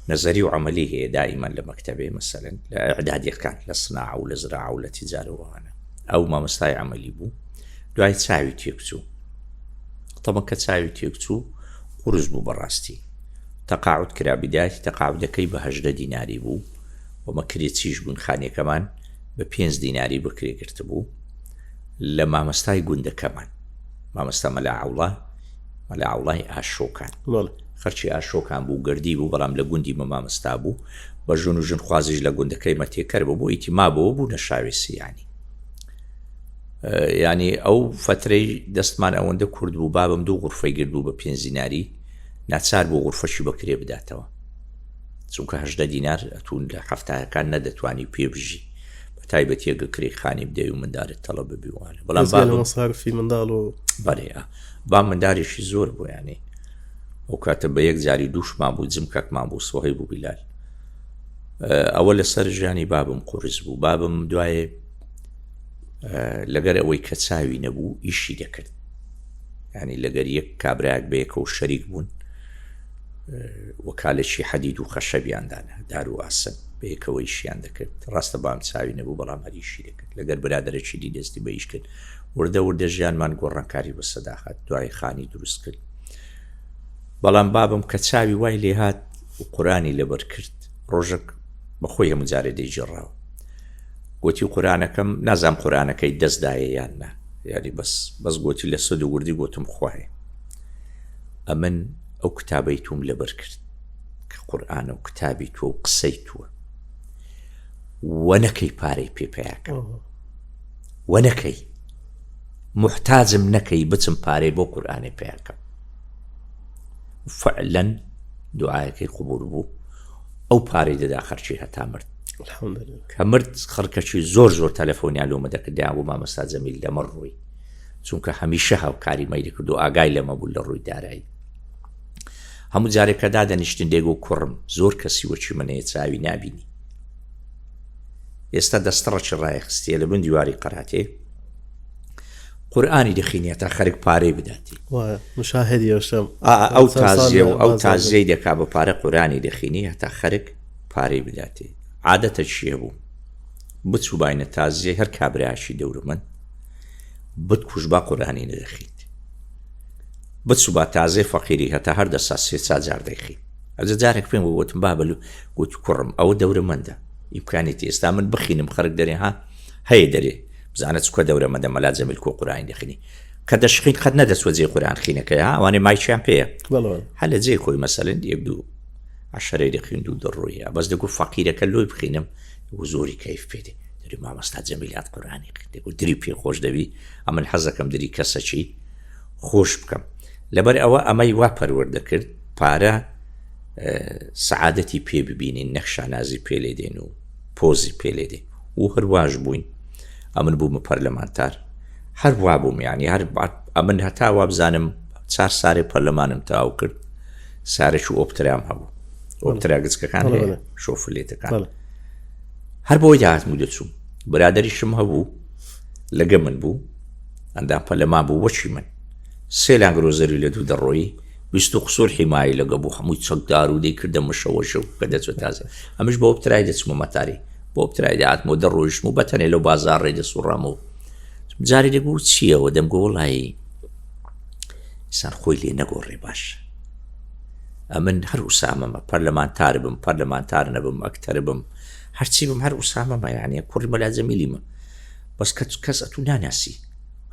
نەزەری و عەمەلی هەیە دائیمان لە مەکتەبێ، مەسەلەن لە ئیعدادیەکان لە سناع و لە زراعە و لە تیجارەوەوانە. ئەو مامۆستای عەمەلی بوو، دوای چاوی تێکچوو، تەمە کە چاوی تێکچوو قورس بوو بەڕاستی، تەقاعود کرا، بیدایەتی تەقاعودەکەی بە 18 دیناری بوو، وەمە کرێ چیش بوون خانێکەمان بە 5 دیناری بەکرێگرت بوو لە مامۆستای گوندەکەمان، مامۆستا مەلاعوڵای ئاشۆکان، خەرچی ئاشۆکان بوو، گردی بوو، بەڵام لە گوندی مامۆستا بوو، بە ژن و ژن خوازیش لە گوندەکەی مەتێکەر بوو، بۆ ئیتیمابەوە بوو نەشاوێسی، ینی ئەو فترەی دەستمان ئەوەندە کورد بوو، بابم 2 غورفەی گرت بوو بە 5 دیناری، ناچار بۆ غورفەشی بەکرێ بداتەوە، چونکە 18 دینار ئەتون لە هەفتایەکان نەدەتوانی پێبژی، بە تایبەتی ئەگە کرێخانی بدەی و مندارت تەڵە ببیوانە، بەڵام مەسارفی منداڵ و بەڵێ با منداریشی زۆر بوو، ینی ئەو کاتە بە یەک جاری دووشمان بوو، جمکەکمان بوو، سوهەی بوو بیلال. ئەوە لەسەر ژیانی بابم قورس بوو. بابم دوایێ لەگەر ئەوەی کە چاوی نەبوو ئیشی دەکرد، ینی لەگەر یەک کابراەک بەیەکە و شەریک بوون، وەکالەکی حەدید و خەشەبیاندانە، دار و ئاسن بەیەکەوە ئیشیان دەکرد. ڕاستە بام چاوی نەبوو، بەڵام هەریشی دەکرد، لەگەر برادەرێکی دی دەستی بە ئیش کرد، وردە ژیانمان گۆڕانکاری بە سەداقەت، دوای خانی دروست کرد. بەڵام بابم کە چاوی وای لێ هات و قورانی لەبەر کرد، ڕۆژێک بەخۆی هەموو جارێ دەیجێڕاوە، گوتی قورانەکەم نازام قورانەکەی دەستدایە یان نا، یعنی بەس گوتی لە سەد و وردی گوتم خوایە ئەمن ئەو کتابەی توم لەبەر کرد کە قورآنە و کتابی تووە و قسەی تووە، وەنەکەی پارەی پێپەیاکە، وەنەکەی محتاجم نەکەی بچم پارەی بۆ قورآنێ پێیاکە، فعلا دوعاەکەی قوبول بوو ئەو پارەی دەدا خەرچی هەتا مرد الحمدلله کە مرد خەڵکەکی زۆر تەلەفۆنیان لۆمە دەکردیان بۆ مامەستا جەمیل لەمە ڕووی چونکە هەمیشە هاوکاری مەیلی کرد و ئاگای لەمە بوو لە ڕووی دارایی هەموو جارێکە دادەنیشتن دێگە و کوڕم زۆر کەسی وەچی منەیە چاوی نابینی ئێستا دەستڕەچ ڕایەخستیە لە بن دیواری قەراتێ قورئانی دەخینێ تا خەرک پارەی بداتی مشاهدی ئەوشەم ئەو تازیە و ئەو تازیەی دەکا بە پارە قورئانی دەخینی هەتا خەرک پارەی بداتی عادەتە چییە بوو بچوو باینە تازیە هەر کابرایشی دەورە من بتکوش با قورئانی نەدەخیت بچوو با تازێ فەقیری هەتا هەر دەسا سێ جار دەیخی ئەجە جارێک پێم وتم بابل گوت کوڕم ئەوە دەورە مندا ئیمکانێتی ئێستا من بخینم خەرک دەرێ ها هەیە دەرێ بزانە چکە دەورە مەدە مەلا جەمیل کۆ قورئانی دەخینی کە دەشخین قەت نەدەسوە جێ قورئان خینەکەی ها ئەوانەی مایچیان پێیە هەر لە جێ خۆی مەسەلەن یەک دوو عەشەرەی دەخین دوو دەڕۆیە بەس دەگوت فەقیرەکە لۆی بخینم زۆری کەیف پێدێ دەری مامەستا جەمیلات قورئانی دەگوت دری پێ خۆش دەوی ئەمن حەزەکەم دری کەسەچی خۆش بکەم لەبەر ئەوە ئەمەی وا پەروەردە کرد پارە سەعادەتی پێ ببینین نەخشانازی پێ لێ دێن و پۆزی پێ لێ دێ و هەرواش بووین ئەمن بوومە پەرلەمانتار هەر وا بووم یعنی هەر ئەمن هەتا وا بزانم 4 سارێ پەرلەمانم تاو کرد سارێک و ئۆپترام هەبوو ئۆپترا گچکەکان هەیە شۆفلێتەکان هەر بۆی داهاتموو دەچووم برادەریشم هەبوو لەگە من بوو ئەندام پەرلەمان بوو وەچی من 3 لانگ ڕۆزەری لە دوو دەڕۆیی 20 قسوور حیمایی لەگە بوو هەمووی چەکدار و دەیکردە مشەوەشە کە دەچوە تازە ئەمش بۆ ئۆپترای دەچمە مەتاری بۆ ئۆپترای داهاتمەوە دەڕۆیشتم و بەتەنێ لەو بازار ڕێ دەسوڕامەوە جارێ دەگوت چییەوە دەمگۆ وڵایی ئینسان خۆی لێ نەگۆڕێ باش ئەمن هەر ئوسامەمە پەرلەمانتار بم پەرلەمانتار نەبم ئەکتەر بم هەرچی بم هەر ئوسامەمە یعنی کوڕی مەلا جەمیلیمە بەس کەس ئەتوو ناناسی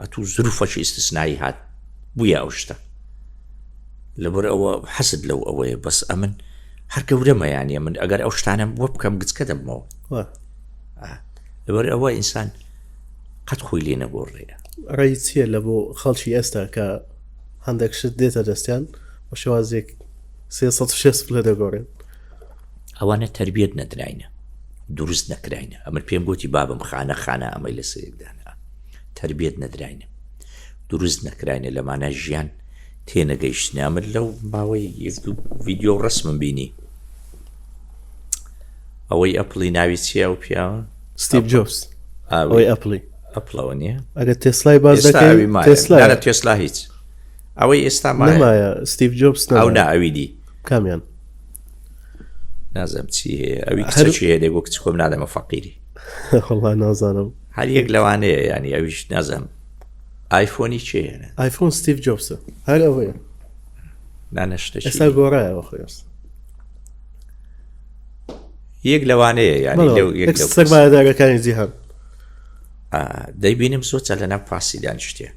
ئەتوو زروفەشی ئیستثنایی هات بوویە ئەو شتە لەبەر ئەوە حەسد لەو ئەوەیە بەس ئەمن هەر گەورەمە یعنی من ئەگەر ئەو شتانم بۆ بکەم گچکە دەبمەوە لەبەر ئەوە ئینسان قەت خۆی لێ نەگۆڕێ ڕێی چییە لە بۆ خەڵکی ئێستا کە هەندێک شت دێتە دەستیان بە شێوازێک 360 لە دەگۆڕێن ئەوانە تربیەت نەدراینە دروست نەکراینە ئەمر پێم گوتی بابم خانە ئەمەی لە سەیەکدانە تربیەت نەدراینە دروست نەکراینە لەمانە ژیان تێنەگەیشتنە من لەو باوەی ڤیدیۆ ڕسمم بینی ئەوەی ئەپڵی ناوی چیە و پیاوە ستیڤ جۆبس ئەوەی ئەپڵەوە نییە ئەگە تێسلای باز دەکەی تێسلا هیچ ئەوەی ئێستا مایە ستیڤ جۆبس ئەو ناویدی کامیان نازم چی هەیە ئەوی کچی هەیە دەگو کچ خۆم نادەمە فەقیری وەڵڵا نازانم هەر یەک لەوانەیە ینی ئەویش نازەم ئایفۆنی چێنە ئایفۆن ستیڤ جۆبسە هەر ئەوەیە نانەشتە ئێستا گۆڕایەوە خۆیست یەک لەوانەیە یانیداگەکانی جیهان دەیبینم زۆر لە ناو پاسی دانیشتێ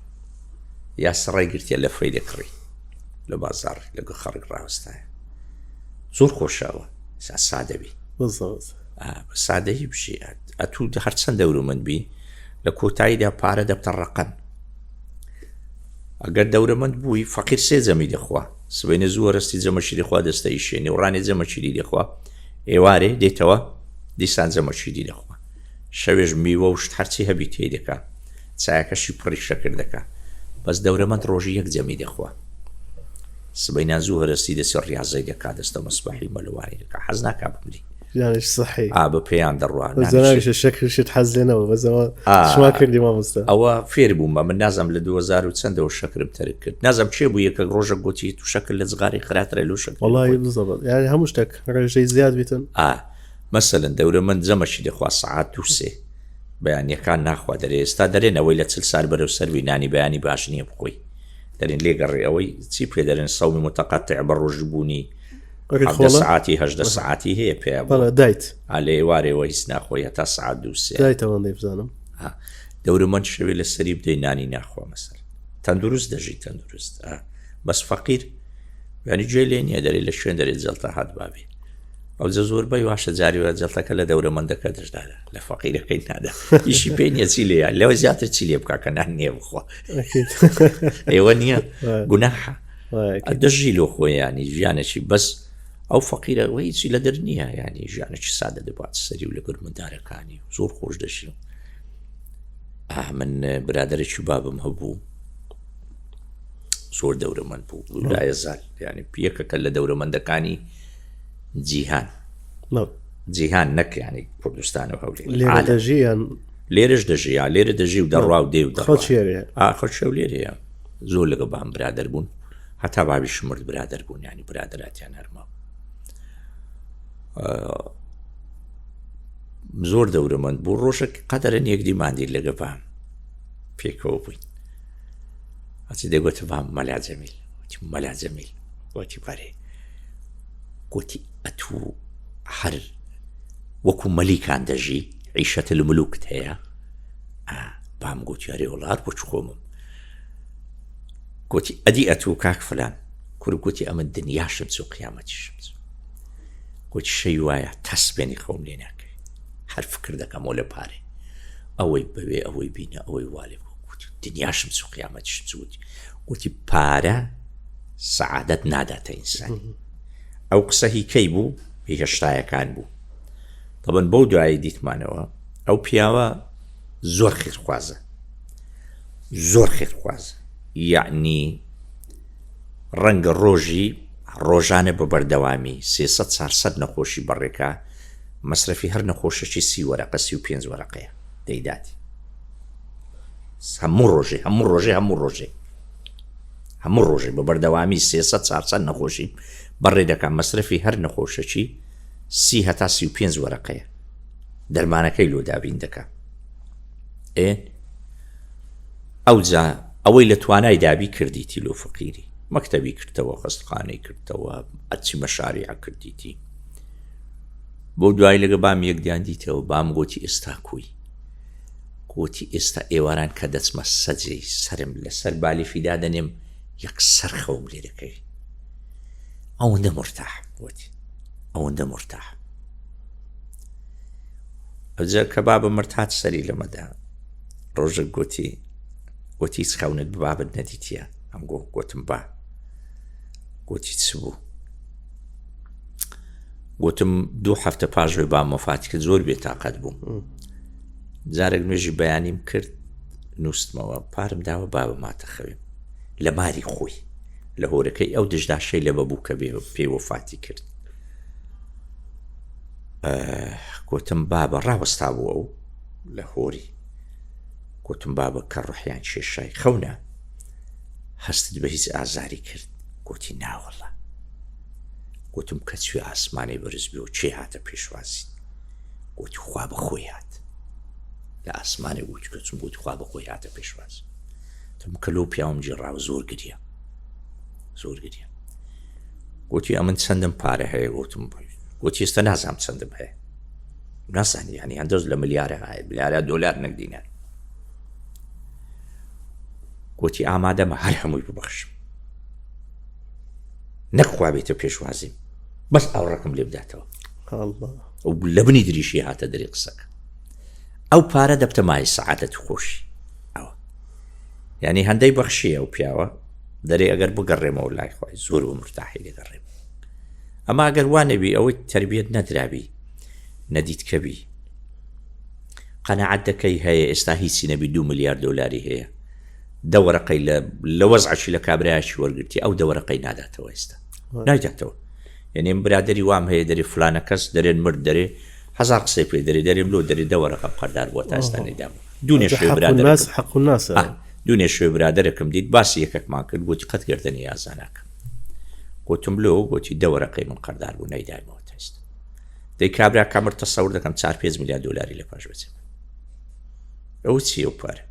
یا سڕای گرتیە لە فەی دەکڕی لە بازار لەگە خەڵک ڕاوەستایە زۆر خۆشەوە سادەبی سادەهی بشی ئەتوو هەرچەند دەورومەند بی لە کۆتاییدا پارە دەبتە ڕقم ئەگەر دەورەمەند بووی فەقیر سێ جەمی دەخوا سبەینە زوو وەرەستی جەمەشیری خوا دەستەی شوێنێ و ڕانی جەمەچیری دەخوا ئێوارێ دێتەوە دیسان جەمەچیری دەخوا شەوێژ میوە و شت هەرچی هەبی تێ دەکا چایەکەشی پڕی شەکر دەکا بەس دەورەمەند ڕۆژی یەک جەمی دەخوا سبەینە زوو هەرەستی دەسی ڕیاضەی دەکا دەستە مەسبەحی مەلوانی دەکا حەز ناکا بمری صحیح بە پێیان دەڕوان شەکرشت حەز لێنەوە بەزەوە شما کردی مامۆستا ئەوە فێر بوومە من نازم لە 2000 و چەندەوە شەکرم تەرک کرد نازم چێ بوو یەکە ڕۆژە گوتی تو شەکر لە جغاری خراترە لەو شەکر وەڵی بزەبێت یعنی هەموو شتێک ڕێژەی زیاد بیتن مەسەلەن دەورەمەند جەمەشی دەخوا سەعات و سێ بەیانیەکان ناخوا دەرێ ئێستا دەرێنەوەی لە 40 سال بەرەو سەروی نانی بەیانی باش نییە بخۆی دەرێن لێگەڕێ ئەوەی چی پێ دەرێن سەومی متەقەتع بە ڕۆژبوونی ساعتی هەژدە ساعتی هەیە پێ دایت ئالێ وارێەوە هیچ ناخۆی هەتا ساعت دووسێ دایتەوەندەی بزانم دەورەمەند شەوێ لە سەری بدەی نانی ناخوا مەسەر تەندروست دەژی تەندروست بەس فەقیر ینی گوێ لێ نییە دەرێ لە شوێن دەرێت جەڵتە هات بابێ ئەو زۆر بەی واشە جاریوە جەڵتەکە لە دەورەمەندەکە دەشدادا لە فەقیرەکەی نادا ئیشی پێ نییە چی لێە لەوە زیاتر چی لێ بکە کە نان نییە بخوا ئێوە نییە گوناحە دەژی لۆ خۆی ینی ژیانێکی بەس ئەو فەقیرە هیچی لە دەرنیە ینی ژیانێکی سادە دەبات سەری و لەگەر مندارەکانی زۆر خۆش دەژی من برادێکی بابم هەبوو زۆر دەورەمەند بوو لایە زال ینی یەکەکە لە دەورەمەندەکانی جیهان نەک ینی کوردستان و هەولێر لێرەش دەژی لێرە دەژی و دەڕوا و دێ و خۆشە و لێرەیە زۆر لەگە بام برادر بوون هەتا بابیش مرد برادر بوون ینی برادراتیان هەرما زۆر دەورەمەند بوو ڕۆژێک قەدەرەن یەک دیماندی لەگە بام پێکەوە بووین ئەچی دەگوتە بام مەلا جەمیل مەلا جەمیل وەتی بەرێ گوتی ئەتوو هەر وەکو مەلیکان دەژی عیشەتە لە ملوکت هەیە بام گوتی هەرێ وڵات بۆ چ خۆمم گوتی ئەدی ئەتوو کاک فلان کوڕ گوتی ئەمە دنیاشم چ و قیامەتیشم گوتی شەی وایە تەسبێنی خۆم لێ ناکەی هەر فکر دەکەمەوە لە پارێ ئەوەی بەوێ ئەوەی بینە ئەوەی والێ گوتی دنیاشم چ و قیامەتیشم چوتی گوتی پارە سەعادەت ناداتە ئینسانی ئەو قسە هی کەی بوو هێشتایەکان بوو طبعاً بەو دوایی دیتمانەوە ئەو پیاوە زۆر خێرخوازە زۆر خێرخوازە یعنی ڕەنگە ڕۆژانە بە بەردەوامی 300-400 نەخۆشی بەڕێکا مەسرەفی هەر نەخۆشەکی 30 وەرەقە 35 وەرەقەیە دەیداتی هەموو ڕۆژێ بە بەردەوامی 300-400 نەخۆشی بەڕێ دەکات مەسرەفی هەر نەخۆشەکی 30 هەتا 35 وەرەقەیە دەرمانەکەی لۆ دابین دەکات ئەوجا ئەوەی لە توانای دابی کردیتی لۆ فەقیری مەکتەبی کردەوە خەستخانەی کردەوە ئەچی مەشاریع کردیتی بۆ دوای لەگە بام یەکدیان دیتەوە بام گوتی ئێستا کوی گوتی ئێستا ئێواران کە دەچمە سەجەی سرم لەسەر بالی فیدا دەنێم یەک سەرخەوم لێ دەکەوی ئەوەندە مرتاح گوتی ئەوەندە مرتاح ئەوجا کە بابە مرتات سەری لەمەدا ڕۆژێک گوتی هیچ خەونت بابت نەدیتیە ئەم گوتم با گوتی چ بوو گوتم 2 هەفتە پاژۆی بام وەفاتی کرد زۆر بێتاقەت بووم جارێک نوێژی بەیانیم کرد نووسمەوە پارم داوە بابە ماتە خەوێم لە ماری خۆی لە هۆرەکەی ئەو دژداشەی لە بەبوو کە پێی وەفاتی کرد گوتم بابە ڕاوەستا بووە و لە هۆری گوتم بابە کە ڕوحیان کێشای خەونە هەستت بە هیچ ئازاری کرد گوتی ناوەڵە گوتم کە چوێ ئاسمانی بەرز بێ و چێ هاتە پێشوازی گوتی خوا بەخۆی هات لە ئاسمانی گوتی کە چون گوتی خوا بەخۆی هاتە پێشواز تم کە لۆ پیاوم جێڕاوە زۆر گریە گوتی ئەمن چەندم پارە هەیە گوتم گوتی ئێستا نازام چەندم هەیە ناسانی ینی هەندەز لە ملیارە هەیە ملیارە دۆلار نەکدینە گوتی ئامادەمە هەر هەمووی ببەخشم نەخوا بێتە پێشوازیم بەس ئاوڕەکەم لێ بداتەوە و لە بنی دریشی هاتە دەری قسەکە ئەو پارە دەبتە مای سەعادەت خۆشی ئەوە ینی هەندەی بەخشیە و پیاوە دەرێ ئەگەر بگەڕێمەوە لای خۆی زۆر و مرتاحی لەگەڕێم ئەما ئەگەر وانەبی ئەوەی تربیەت نەدرابی نەدیت کەبی قەنەعەت دەکەی هەیە ئێستا هیچی نەبی 2 ملیار دۆلاری هەیە دەوەرەقەی لە وەزعشی لە کابرایشی وەرگرتی ئەو دەوەرەقەی ناداتەوە ئێستا نایداتەوە یعنی برادری وام هەیە دەری فلانە کەس دەرێن مرد دەرێ 1000 قسەی پێ دەرێ دەرێم لۆ دەرێ دەوەرەقە قەردار بووە تا ئێستا نەیدابوو دوونێ شوێ برادەرەکەم دیت باسی یەکێکمان کرد گوتی قەت گردنی یازاناکە گوتم لۆ گوتی دەوەرەقەی من قەردار بوو نەیدایمەوە تا ئێستا دەی کابرا کامر تەسەور دەکەم 4-5 میلیارد دۆلاری لە پاش بچێت ئەو چییە و پارە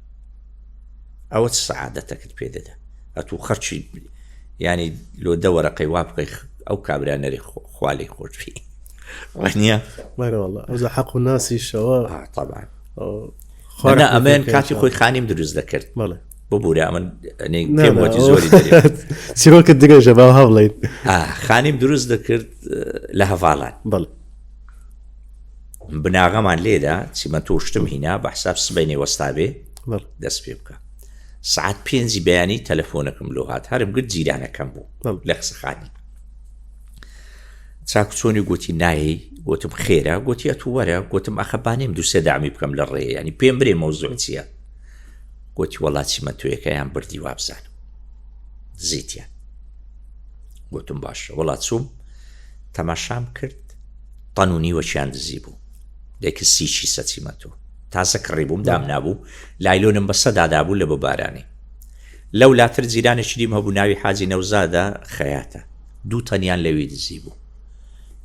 ئەوە سەعادەتەکەت پێ دەدا ئەتوو خەرچی ینی لۆ دەوەرەقەی وا بکەی ئەو کابرا نەری خوالی خۆشی وانە ئەوزە حەق و ناسیشەوە طبعا ئەمەن کاتی خۆی خانیم دروست دەکرد ببوورە ئەمن پێمەتی زۆری چیرۆکە دیگەژە باو هەڵێن خانیم دروست دەکرد لە هەڤاڵان بناغەمان لێدا چیمە تۆشتم هینا بە حساب سبەینێ وەستابێ دەست پێ بکە سعات 5 بەیانی تەلەفۆنەکەم لۆ هات هەرم گرت جیرانەکەم بوو لە قسەخانی چاک چۆنی گوتی نایە گوتم خێرە گوتی ئەتو وەرە گوتم ئەخەبانێم دووسێ دامی بکەم لە ڕێ ینی پێم برێ مەوزوع چییە گوتی وەڵاتی مەتوەیەکەیان بردی وابزانم زیتیان گوتم باشە وەڵات چووم تەماشام کرد تەنونی وەچیان دزی بوو دێکە سیچی سەچیمەتۆ تازە کڕی بووم دام نابوو لایلۆنم بە سەدادا بوو لە بەبارانێ لەو لاتر جیرانێکی دیم هەبوو ناوی حاجی نەوزادە خەیاتە دوو تەنیان لەوێ دزی بوو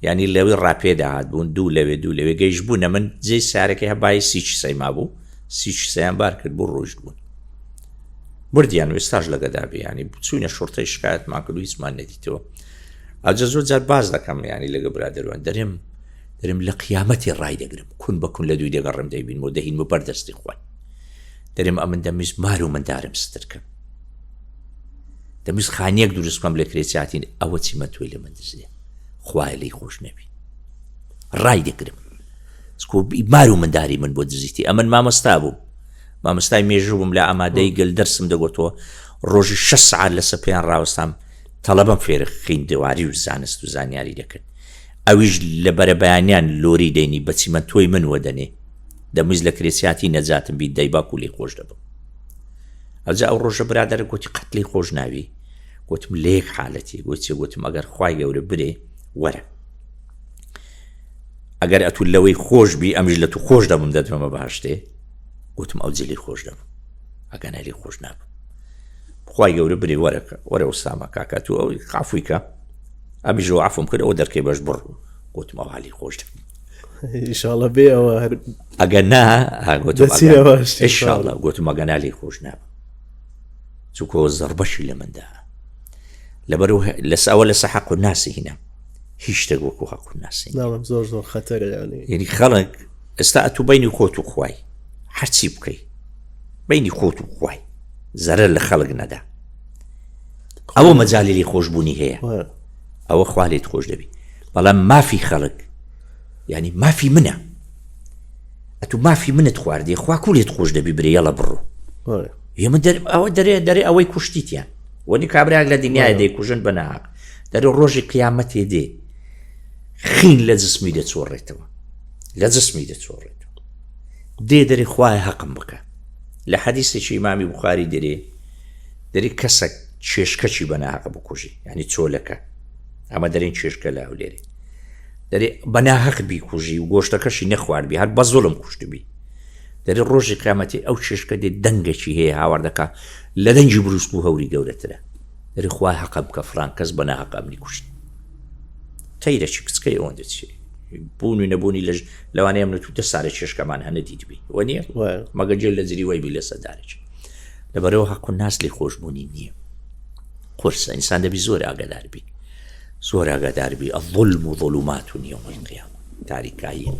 ینی لەوێ ڕاپێدا هات بوون دوو لەوێ گەیشت بوونە من جێ سارەکەی هەبای سیچی سەیما بوو سیچی سەیان بار کرد بۆ ڕۆژ بوون بردیان و ئێستاش لەگەدابێ ینی چوونە شۆرتەی شکایەتمان کرد و هیچمان نەدیتەوە ئەجە زۆر جار باز دەکەم ینی لەگە برادەروان دەرم لە قیامەتی ڕای دەگرم کون بە کون لە دوی دەگەڕم دەیبین و دەهین و بەردەستی خوان دەرم ئەمن دەمیست مار و مندارم سترکەم دەمیست خانیەک دروست بکەم لە کرێچاتین ئەوە چیمە توی لە من دزێ خوایە لێی خۆش نەبی ڕای دەگرم مار و منداری من بۆ دزیتی ئەمن مامۆستا بوو مامۆستای مێژوو بووم لە ئامادەی گەل دەرسم دەگوتەوە ڕۆژی 6 ساعت لە سەپیان ڕاوەستام تەڵەبەم فێر خوێندەواری و زانست و زانیاری دەکرد ئەویش لە بەرە بەیانیان لۆری دەینی بەچیمە تۆی من وەدەنێ دەمویست لە کرێسیاتی نەجاتم بیت دەیباک و لێ خۆش دەبم ئەجا ئەو ڕۆژە برادەرە گوتی قەت لێی خۆش ناوی گوتم لێک حالەتی گوتم ئەگەر خوای گەورە برێ وەرە ئەگەر ئەتو لەوەی خۆش بی ئەمیش لە تو خۆش دەبم دەتمەمە باشتێ گوتم ئەو جێ لێ خۆش دەبم ئەگەنە لێ خۆش نابم خوای گەورە برێ وەرە ئوستامە کاکە تو ئەوی خافوویکە ئەمیژەوە عفوم کرد ئەوە دەرکەی بەش بڕ گوتم ئەو حالی خۆش دەبم ئینشاڵڵا بێ ئەوە ئەگەر نا ئینشاڵڵا گوتم ئەگەنا لێ خۆش نابم چووکەوە زەربەشی لە مندا لەبەرەوە ئەوە لەسە حەق و ناسی هینە هیچ شتێک وەکو حەق و ناسی زۆر خەتەرە یعنی خەڵک ئێستا ئەتو بینی خۆت و خوای هەرچی بکەی بینی خۆت و خوای زەرەر لە خەڵک نەدا ئەوە مەجالی لێ خۆشبوونی هەیە ئەوە خوا لێت خۆش دەبی بەڵام مافی خەڵک ینی مافی منە ئەتو مافی منت خواردی خوا کو لێت خۆش دەبی برێ یەڵە بڕۆ ئێمە ئەوە دەرێ ئەوەی کوشتیتیان وەنی کابراک لە دنیای دەیکوژن بە ناحەق دەرێ ڕۆژی قیامەتێ دێ خین لە جسمی دەچۆڕێتەوە لە جسمی دەچۆڕێتەوە دێ دەرێ خوای حەقم بکە لە حەدیثێکی ئیمامی بوخاری دەرێ کەسێک چێشکەچی بە ناحەق بکوژی ینی چۆلەکە ئەمە دەرێن چێشکە لە هەولێرێ دەرێ بە ناحەق بیکوژی و گۆشتەکەشی نەخواردبی هەر بە زۆڵم کوشتبی دەرێ ڕۆژی قیامەتی ئەو چێشکە دێ دەنگێکی هەیە هاوردەکە لە دەنجی بروسک و هەوری گەورەترە دەرێ خوای حەق بکە فلان کەس بە ناحەق ئەمنی کوشت تەیرەکی کچکەی ئەوەندە چی بوون و نەبوونی لەوانەیە منە تو 10 ساڵە چێشکەمان هەنە دیتبی وە نییە مەگە جێل لە جری وای بی لە سەردارێک لەبەرەوە حەق و ناس لێ خۆشبوونی نییە قورسە ئینسان دەبی زۆر ئاگاداربی زۆر ئاگاداربی الظلم ظلمات یوم القیامة تاریکاییە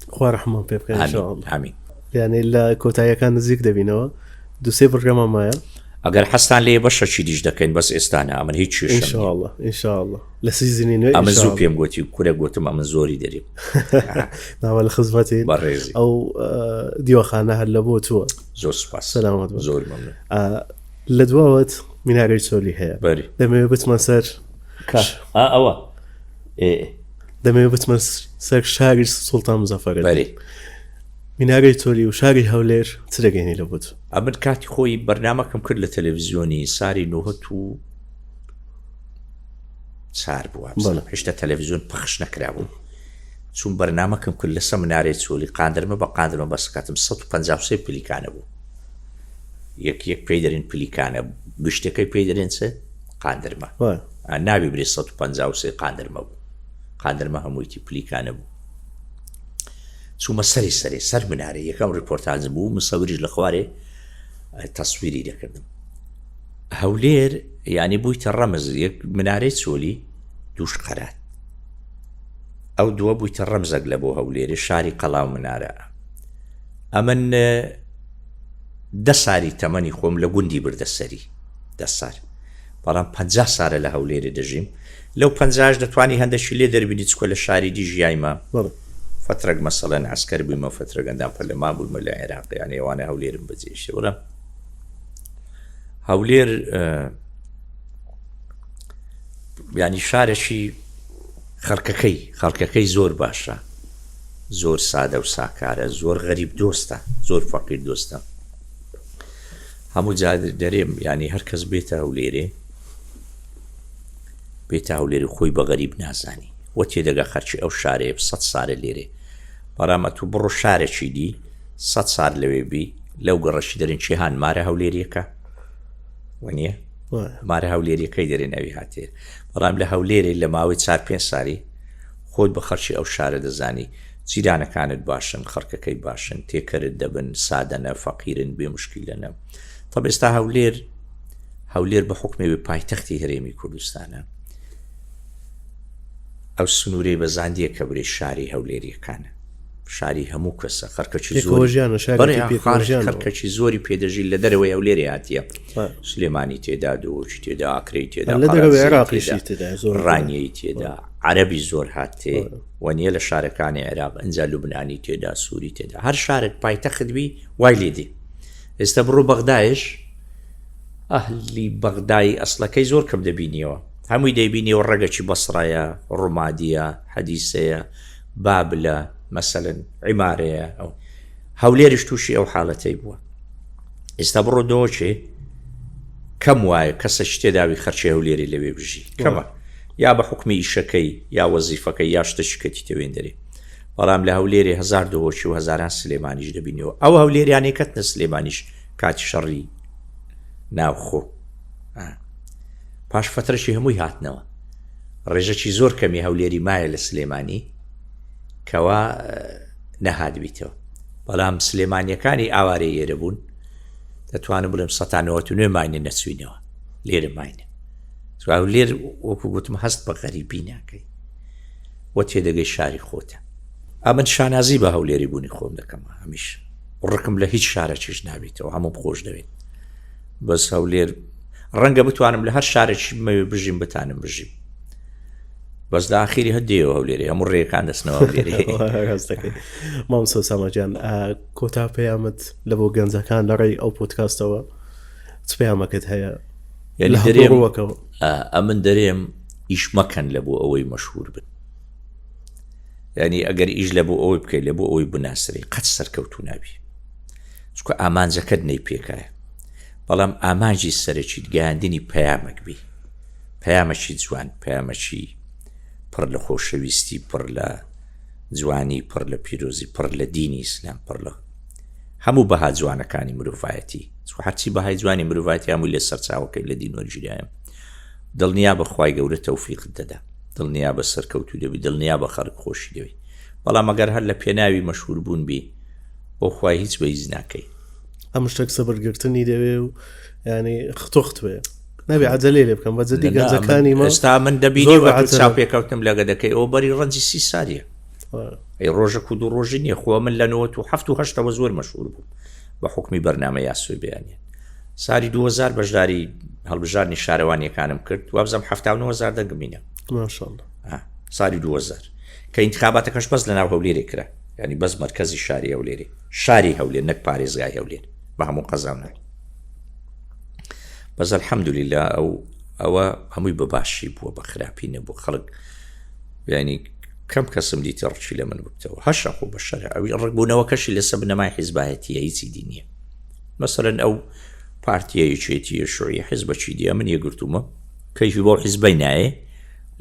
خوا ڕەحمان پێ بکەن ئینشاءالله ئامین یعنی لە کۆتاییەکان نزیک دەبینەوە دووسێ پرۆگرامە مایە ئەگەر حەستان لێ بەشەکی دیش دەکەین بەس ئێستانە ئەمن هیچ ئینشاءالله لە سیزنی نوێ ئەمە زوو پێم گوتی کورە گوتم ئەمە زۆری دەریم ناوە لە خزمەتی بەڕێزی ئەو دیوەخانە هەر لە بۆ تووە زۆر سوپاس سەلامەت زۆر مەمنون لە دواوەت میناگەی چۆلی هەیە دەمەوێت بچمە سەر ئەوە دەمەوێت بچمە سەر شاری سوڵتان مزەفەر میناگەی تۆلی و شاری هەولێر چ دەگەینی لە بۆت ئەمن کاتی خۆی بەرنامەکەم کرد لە تەلەڤیزیۆنی ساری 94 بووە هێشتا تەلەڤیزیۆن پەخش نەکرابوو چون بەرنامەکەم کرد لە سەمینارەی چۆلی قاندرمە بە قاندرمە بەسکاتم 153 پلیکانە بوو یەک پێی دەرین پلیکانە گشتەکەی پێی دەرێن چ قاندرمە ناوی برێ 153 قاندرمە بوو قاندرمە هەموویتی پلیکانە بوو چوومە سەری سەر منارە یەکەم ڕیپۆرتاژم بوو مسەوریش لە خوارێ تەسویری دەکردم هەولێر ینی بوویتە ڕەمز یەک منارەی چۆلی دووش قەرات ئەو دووە بوویتە ڕەمزەک لە بۆ هەولێری شاری قەڵاو منارە ئەمن 10 ساری تەمەنی خۆم لە گوندی بردە سەری 10 سار بەڵام 50 سارە لە هەولێرە دەژیم لەو 50 دەتوانی هەندێکی لێ دەربینی چکۆ لە شاری دی ژیایمە فترەك مەسەڵەن عسکەر بوویمە فترە گەندام پەرلەمان بوومە لە عێراق یانێ ئەوانە هەولێرم بەجێشێ وەڵام هەولێر ینی شارێکی خەڵکەکەی زۆر باشە، زۆر سادە و ساکارە، زۆر غەریب دۆستە، زۆر فەقیر دۆستە. هەموو جا دەرێم ینی هەر کەس بێتە هەولێرێ بێتە هەولێر خۆی بە غەریب نازانی وە تێدەگا خەرچی ئەو شارەیە 100 سارە لێرێ بەڕامە تو بڕۆ شارێکی دی 100 سار لەوێ بی لەو گەڕەشی دەرن چێهان مارە هەولێریەکە وە مارە هەولێریەکەی دەرێ ناوی هاتێ بەڵام لە هەولێرێ لە ماوەی 4-5 ساری خۆت بە خەرچی ئەو شارە دەزانی جیرانەکانت باشن، خەڵکەکەی باشن، تێکەرت دەبن، سادەنە، فەقیرن، بێ مشکیلەنە. طب ئێستا هەولێر بە حکمێ پایتەختی هەرێمی کوردستانە ئەو سنوورەی بەزاندیە کە برێ شاری هەولێریەکانە، شاری هەموو کەسە، خەرکەکی زۆری پێدەژی لە دەرەوەی هەولێری هاتیە، سلێمانی تێدا، دۆچی تێدا، ئاکرەی تێدا، ڕانیەی تێدا، عەرەبی زۆر هاتێ وەنیە لە شارەکانی عێراق، ئەنجا لوبنانی تێدا، سووری تێدا، هەر شارێک پایتەخت بی وای لێدی. ئێستا بڕۆ بەغدایش ئەهلی بەغدای ئەسڵەکەی زۆر کەم دەبینیەوە، هەمووی دەیبینیەوە ڕێگەکی بەسڕایە، ڕۆمادیە، حەدیسەیە، بابلە، مەسەلەن عیمارەیە، ئەو هەولێریش تووشی ئەو حاڵەتەی بووە. ئێستا بڕۆ دۆچێ کەم وایە کەسە تێداوی خەرچی هەولێری لەوێ بژی کەمە، یا بە حکمی ئیشەکەی یا وەزیفەکەی یا شتەشکەتی تەوێن دەرێ. بەڵام لە هەولێری 1000 دۆچی و هەزاران سلێمانیش دەبینەوە. ئەو هەولێریانەی کەتنە سلێمانیش کاتی شەڕی ناوخۆ پاش فترەشی هەمووی هاتنەوە. ڕێژەکی زۆر کەمی هەولێری مایە لە سلێمانی کەوا نەهات بیتەوە، بەڵام سلێمانیەکانی ئاوارەی ئێرە بوون دەتوانم بڵێم 1999 ماینە نەچوینەوە لێرە ماینە. هەولێر وەکو گوتم هەست بە غەریبی ناکەی وە تێدەگەی شاری خۆتە. ئەمن شانازی بە هەولێری بوونی خۆم دەکەمە، هەمیش ڕقم لە هیچ شارێکیش نابێتەوە، هەموو خۆش دەوێت. بەس هەولێر ڕەنگە بتوانم لە هەر شارێکی مەوێ بژیم بتانم بژیم، بەس داخیری هەدێەوە هەولێری هەموو ڕێەکان دەستنەوە هەولێری. مامۆستا ساماجان کۆتا پەیامت لە بۆ گەنجەکان لە ڕێی ئەو پۆدکاستەوە چ پەیامەکەت هەیە؟ ئەمن دەرێم ئیش مەکەن لە بۆ ئەوەی مەشهور بن، ینی ئەگەر ئیش لە بۆ ئەوەی بکەیت لە بۆ ئەوەی بناسرێ قەت سەرکەوتو نابی، چکە ئامانجەکەت نەی پێکایە، بەڵام ئامانجی سەرەکیت گەیاندنی پەیامێک بی، پەیامەکی جوان، پەیامەکی پڕ لە خۆشەویستی، پڕ لە جوانی، پڕ لە پیرۆزی، پڕ لە دینی ئیسلام، پڕ لە هەموو بەها جوانەکانی مرۆڤایەتی، هەرچی بەهای جوانی مرۆڤایەتی هەمووی لە سەرچاوەکەی لە دین وەرگیرایە. دڵنیا بەخوای گەورە تەوفیقت دەدا، دڵنیا بە سەرکەوتو دەبی، دڵنیا بە خەڵک خۆشی دەوی، بەڵام ئەگەر هەر لە پێناوی مەشهور بوون بی بۆ خوای هیچ بەیز ناکەی. ئەم شتێک سەبرگرتنی دەوێ و ینی خۆخت بێ نەبێ عەجەلێ لێ بکەم بەجددی گەنجەکانی مە ئێستا من دەبینی وە چاپێکەوتم لەگە دەکەی ئەو بەری ڕەنجی 30 ساریە، ئەی ڕۆژە و دوو ڕۆژی نییە، خۆ من لە 1970 زۆر مەشهور بوو بە حکمی بەرنامە یاسۆی بەیانێت. ساری 2000 بەشداری هەڵبژارنی شارەوانیەکانم کرد، وابزەم 79,000 دەنگمینە ماشاءالله ساری 2000 کە ئینتخاباتەکەش بەس لە ناو هەولێرێ کرا، ینی بەس مەرکەزی شاری هەولێرێ، شاری هەولێر نەک پارێزگای هەولێر بە هەموو قەزاونە. بەس الحەمدولیلا ئەوە هەمووی بەباشی بووە، بە خراپی نەبوو، خەڵک ینی کەم کەسم دیتە ڕچی لە من بکتەوە، هەشە خۆ بە شەرە ئەوی ڕێکبوونەوەکەشی لەسەر بنەمای حیزبایەتیە هیچی دینیە. مەسەرەن ئەو پارتیەیەکێتی شوعی حیزبەچی دیە من یەگرتومە کەیفی بۆ حیزبەی نایە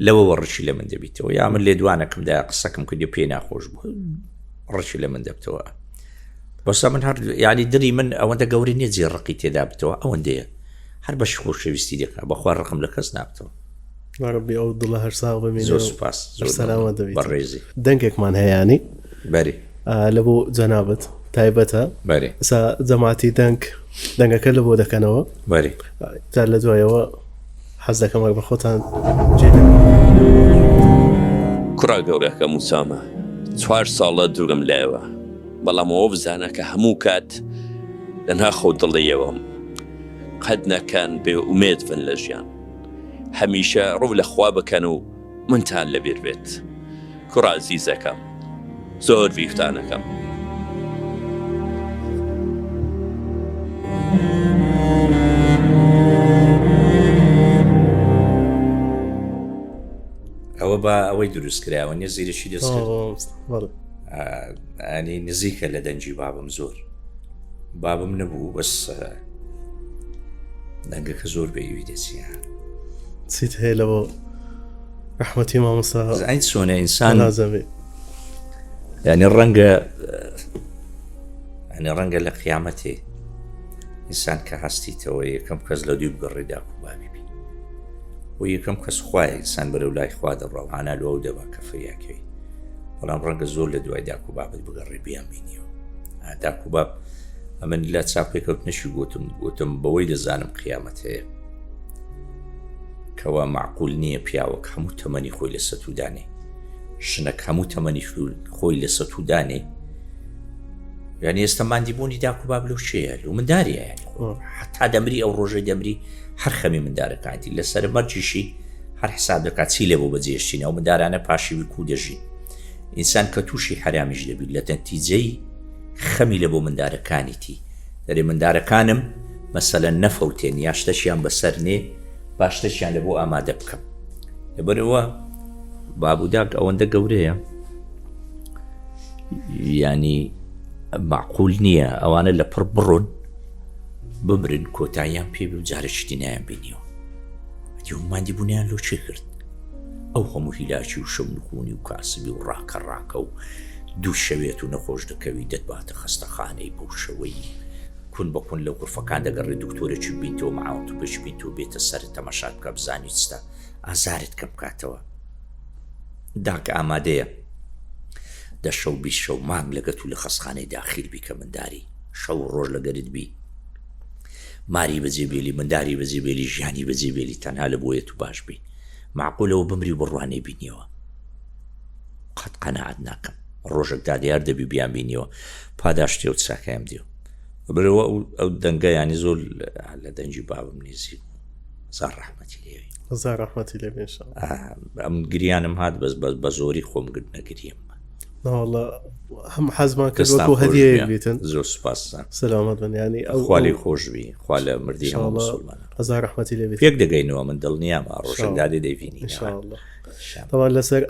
لەوە ڕچی لە من دەبیتەوە، یا من لێ دوانەکەمدا قسەکەم کردی پێ ناخۆش بوو ڕچی لە من دەبتەوە. بەسە من هەر ینی دڵی من ئەوەندە گەوری نییە جێڕقی تێدا بتەوە، ئەوەندەیە هەر بەش خۆشەویستی دەکات بەخوا ڕقم لە کەس نابتەوە. ڕەبی ئەو دڵە هەر ساغ بمێنێ. زۆر سوپاس، زۆر سەلامەت دەبیت. بەڕێزی دەنگێکمان هەیەیانی بەری لە بۆ جەنابەت تایبەتە بەری ئسا جەماعەتی دەنگەکە لە بۆ دەکەنەوە بەری جار لە دوایەوە حەز دەکەم بە خۆتان کوڕا گەورەکە موسامە 4 ساڵە دوورگەم لایەوە، بەڵام ئەوە بزانە کە هەموو کات لەنها خەو دڵیەوەم قەت نەکەن بێ ئومێد بن لە ژیان، هەمیشە ڕوو لە خوا بکەن و منتان لەبیر بێت. کوڕا عەزیزەکەم زۆر بیفتانەکەم. ئەوە بە ئەوەی دروستکراوە نیە زیرەشی دەستکرد ئەنی نزیکە لە دەنجی بابم زۆر بابم نەبوو بەس دەنگەکە زۆر بەیوی دەچیە چیت هەیە لەوە ڕەحمەتی مامۆستا ئەین چۆنە ئینسان لازمێ ینی ڕەنگە لە قیامەتێ ئینسان کە هەستیتەوە یەکەم کەس لە دوی بگەڕێدا و بابی بی و یەکەم کەس خوایە ئینسان بەرەو لای خوا دەڕەوانە لەوە دەبا کە فریاکەوی بەڵام ڕەنگە زۆر لە دوای داک و بابت بگەڕێ بیان بینیەوە داک و باب ئەمن لە چاپێکەوت نەشی گوتم بەوەی دەزانم قیامەت هەیە کەوا معقول نییە پیاوەک هەموو تەمەنی خۆی لە سەتودانێ شنەک هەموو تەمەنی خۆی لە سەتودانێ یعنی ئێستا ماندیبوونی داک و باب لەو شەیە لە منداریە حتا دەمری ئەو ڕۆژەی دەمری هەر خەمی مندارەکانی لەسەر مەرجیشی هەر حساب دەکات چی لێ بۆ بەجێشتین ئەو مندارانە پاشی وکو دەژین ئینسان کە تووشی حرامیش دەبیت لە تەنتیجەی خەمی لە بۆ مندارەکانیتی دەرێ مندارەکانم مەسەلەن نەفەوتێن یا شتەشیان بەسەر نێ باشتەشیان لە بۆ ئامادە بکەم لەبەرەوە بابوداک ئەوەندە گەورەیە ینی معقول نییە ئەوانە لە پڕ بڕۆن بمرن کۆتاییان پێ و جارە شتی نایان بینیەوە دیوماندی بوونیان لۆ چێ کرد ئەو هەموو هیلاکی و شەونکوونی و کاسبی و ڕاکە و دوو شەوێت و نەخۆش دەکەوی دەتباتە خستەخانەی بەو شەوەی کون بە کون لەو قورفەکان دەگەڕێ دکتۆرێکی بینتەوە ماوەت و پێش بینتەوە بێتە سەر تەماشات بکە بزانی چتە ئازارت کە بکاتەوە داکە ئامادەیە دە شەو بیست شەو مانگ لەگەت و لە خەستخانەی داخیل بی کە منداری شەو ڕۆژ لەگەرت بی ماری بەجێبێلی منداری بەجێبێلی ژیانی بەجێبێلی تەنها لە بۆیەت و باش بی معقولەوە بمری و بڕوانەی بینیەوە قەت قەنەعەت ناکەم ڕۆژێکدا دیار دەبی بیان بینیەوە پاداشتی ئەو چاکەیم دیوە بەرەوە ئەو دەنگە ینی زۆر لە دەنجی بابم نێزی زار ڕەحمەتی لێوی زار ڕەحمەتی لێ بێ ئەم گریانم هات بە زۆری خۆم گرت نەگریم والله هەم حەزمان کردوەکو هەدیەیەک بیتن زۆر سوپاس سەلامەت بن ینی ئەو خوالی خۆشبی خوا لە مردی هەموو مسلمانان هەزار ڕەحمەتی لێ بێت پێک دەگەینەوە من دڵنیامە ڕۆژەندادی دەیبینی ئینشاءالله طبعا لەسەر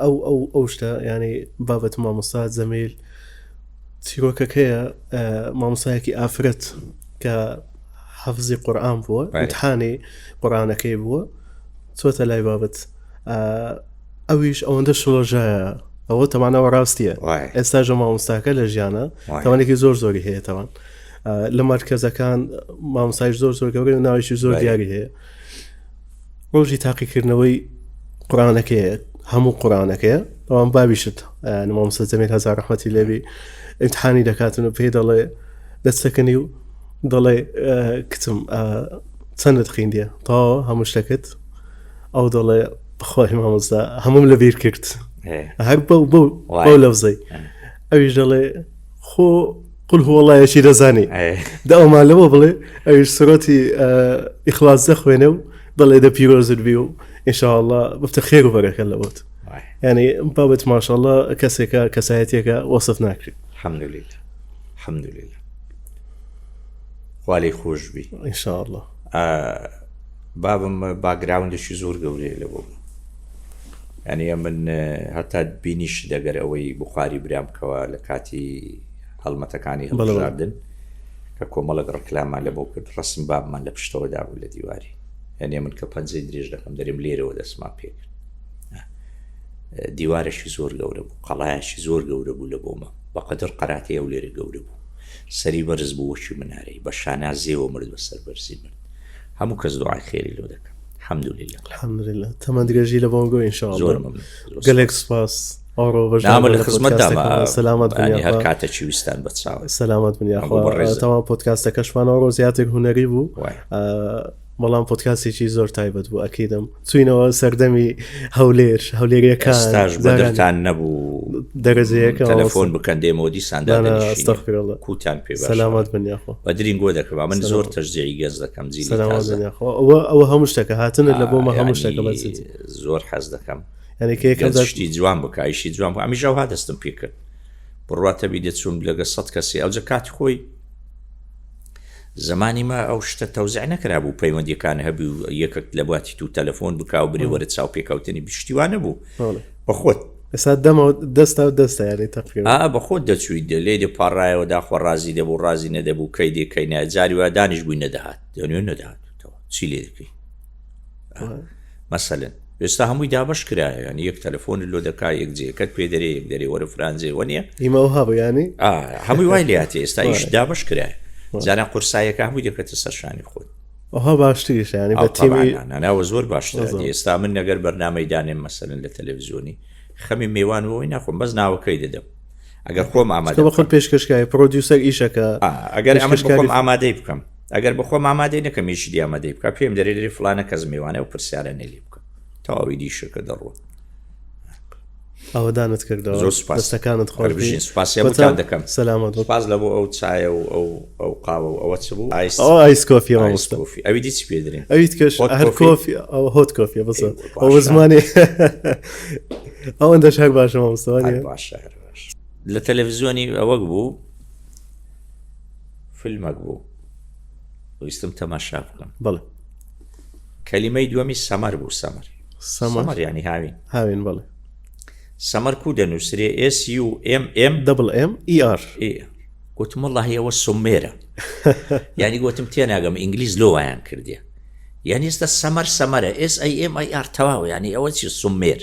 ئەو شتە ینی بابەت مامۆستا جەمیل چیرۆکەکەیە مامۆستایەکی ئافرەت کە حەفزی قورئان بووە ئیمتحانی قورئانەکەی بووە چۆتە لای بابەت ئەویش ئەوەندە شڵۆژایە ئەوە تەمانەوە ڕاستیە ئێستاژە مامۆستاکە لە ژیانە تەوانێکی زۆر زۆری هەیە تەوان لە مەرکەزەکان مامۆستایش زۆر گەورەی و ناویشی زۆر دیاری هەیە ڕۆژی تاقیکردنەوەی قورئانەکەیە هەموو قورئانەکەیە ئەوان بابیشت مامۆستا جەمیل هەزار ڕەحمەتی لێبی ئیمتحانی دەکاتن و پێی دەڵێ دەستەکەنی و دەڵێ کچم چەندت خوێندیە تاوە هەموو شتەکەت ئەو دەڵێ بخوای مامۆستا هەمووم لەبیر کرد هەر بەو لەفزەی ئەویش دەڵێ خۆ قل هو اللهیەکی دەزانی دا ئەومان لەوە بڵێ ئەویش سورەتی ئیخلاص دەخوێنێ و دەڵێ دە پیرۆزت بی و ئینشاءالله بفتە خێر و بەرەکە لەوەت ینی بابەت ماشاءالله کەسێکە کەسایەتێکە وەسف ناکرێت الحەمدولillah خوالی خۆش بی ئینشاءالله بابم باگراوندێکی زۆر گەورەیە لە بۆ ینی من هەتا بینیش دەگەر ئەوەی بوخاری برام بکەوە لە کاتی هەڵمەتەکانی هەڵبژاردن کە کۆمەڵک ڕکلامان لە بۆ کرد ڕسم بابمان لە پشتەوەدا بوو لە دیواری ینی من کە پەنجەی درێژ دەکەم دەرێم لێرەوە دەسما پێکرد دیوارەشی زۆر گەورە بوو قەڵایەشی زۆر گەورە بوو لە بۆمە بەقەدر قەراتی ئەو لێرە گەورە بوو سەری بەرز بوو وەکی منارەی بە شانازیەوە مرد بەسەر بەرزی مرد هەموو کەس دوعای خێری لۆ دەکەم الحەمدولillah تەمەند درێژی لە بۆم گۆ ئینشاءالله گەلێک سوپاس نامە لە خزمەتدامە سەلامەت بنی هەر کاتێکی ویستان بە چاوە سەلامەت بنیاخوا تەمام پۆدکاستەکەشمانەوە ڕۆژیاتێک هونەری بوو بەڵام پۆدکاستێکی زۆر تایبەت بوو ئەکیدم چوینەوە سەردەمی هەولێریەکان دەرتان نەبوو دەرەجەیەکە تەلەفۆن بکەن دێمەوە دیساندانستەخفیرڵڵا کوتیان پێ سەلامەت بنیاخوا بە درینگۆ دەکەم من زۆر تەشجیعی گەز دەکەم جیلی ئەوە هەموو شتەکە هاتنە لە بۆمە هەموو شتەکە بەچێت زۆر حەز دەکەم ینی کێکم شتی جوان بکە ئیشی جوان بکە ئەمیش ئەوها دەستم پێ کرد بڕاتە بی دەچوون لەگە 100 کەسی ئەوجە کاتی خۆی زمانی ما ئەو شتە تەوزیع نەکرا بوو پەیوەندیەکان هەبوو یەکێک لە بواتی تو تەلەفۆن بکا و بری وەرە چاو پێکەوتنی بشتیوانە بوو بەخۆت ئێستا دەمەوە دەستە ینی تەقریبا بەخۆت دەچوویت لێ دەپاڕایەوە داخۆ ڕازی دەبوو ڕازی نەدەبوو کەی دێکەی نە جاری وا دانیش بووی نەدەهات دەنوێ نەداهاتەوە چی لێ دەکەی مەسەلەن ئێستا هەمووی دابش کرایە ینی یەک تەلەفۆن لۆ دەکا یەک جێکەت پێ دەرێ یەک دەرێ وەرە فرانجێوە نییە ئیمەوە هابە ینی هەمووی وای لێاتی ئێستا ئیش دابش کرایە جاران قورسایەکە هەمووی دەکەتە سەرشانی خۆت ئەوها باشتریش ینی بە تیمی ناوە زۆر باشتر ئێستا من نەگەر بەرنامەی دانێم مەسەلەن لە تەلەڤیزیۆنی خەمی میوانەوەی ناخۆم بەس ناوەکەی دەدەم ئەگەر خۆم ئامادە بەخۆت پێشکەشکای پرۆدیوسەر ئیشەکە ئەگەر ئەمە بخۆم ئامادەی بکەم ئەگەر بخۆم ئامادەی نەکەم هیچی ئامادەی بکە پێم دەرێ فلانە کەس میوانە و پرسیارە نێلی بکە تەواوی دیشەکە دەڕوە ئەوەدانت کردەوە زۆر سوپاس دەستەکانت خۆشبین سوپاسیان دەکەم سەلامەت سوپاس لە بۆ ئەو چایە و ئەو قاوە و ئەوە چ بوو ئایس کۆفی مامۆستا ئەوی دیچ پێ دەرێن ئەویت کەش هەر کۆفی ئەو هۆت کۆفیە بەسە ئەو زمانی ئەوەندە شەر باشە مامۆستاوانێ باشە لە تەلەڤیزیۆنی ئەوەک بوو فیلمەک بوو ویستم تەماشا بکەم بەڵێ کەلیمەی دووەمی سەمەر بوو سەمەر ینی هاوین بەڵێ سەمەر کو دەنووسرێ SUMMER گوتم وەڵڵاهی ئەوە سومێرە ینی گوتم تێناگەم ئینگلیز لۆوایان کردیە یعنی ئێستا سەمەرە SIMER تەواو ینی ئەوە چی سومێر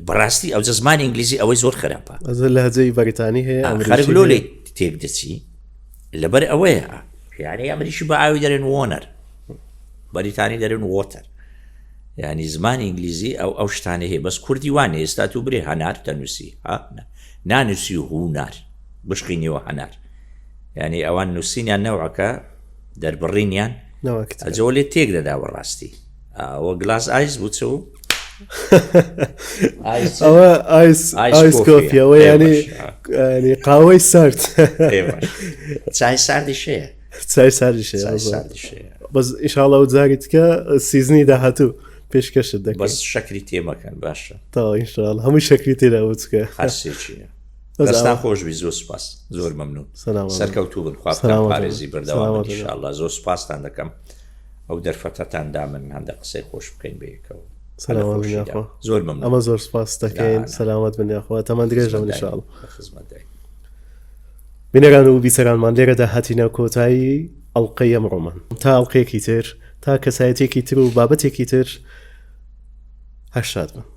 بەڕاستی ئەو زمانی ئینگلیزی ئەوەی زۆر خراپە لە هەجەی بەریتانی هەیە خەرگ لۆ لێ تێک دەچی لەبەر ئەوەیە یعنی ئەمریشی بە ئاوی دەرێن وۆنەر بەریتانی دەرێن وۆتەر ینی زمانی ئینگلیزی ئەو شتانە هەیە بەس کوردی وانێ ئێستا تو برێ هەنار تەنووسی نانووسی و هوونار بشقینیەوە هەنار ینی ئەوان نووسینیان نەوەکە دەربڕینیان ئەجەوە لێ تێک دەدا بەڕاستی ئەوە گلاس ئایس بوو چ و ئەوە ئایس کۆفیەوە ینی قاوەی سارد چای ساردی شەیە چای ساردی شەیە بەس ئیشاڵە و جاریتکە سیزنی داهاتوو پێشکەشت دەکەن بەس شەکری تێمەکەن باشە تا ئینشاءڵ هەمووی شەکری تێدا بچکە هەرسێکیە دەستان خۆشبی زۆر سوپاس زۆر مەمنون سەرکەوتوو بن خوا پارێزی بەردەوام ئینشاءڵڵا زۆر سوپاستان دەکەم ئەو دەرفەتەتاندا من هەندە قسەی خۆش بکەین بەیەکەوە زۆر ئەمە زۆر سپاس دەکەین سەلامەت بنیاخوا تەمان درێژە ئینشاءڵ بینەران و بیسەرانمان لێرەدا هاتینە کۆتایی ئەڵلقەی ئەمڕۆمان تا ئەڵلقەیەکی تر تا کەسایەتێکی تر و بابەتێکی تر هەشاد بن.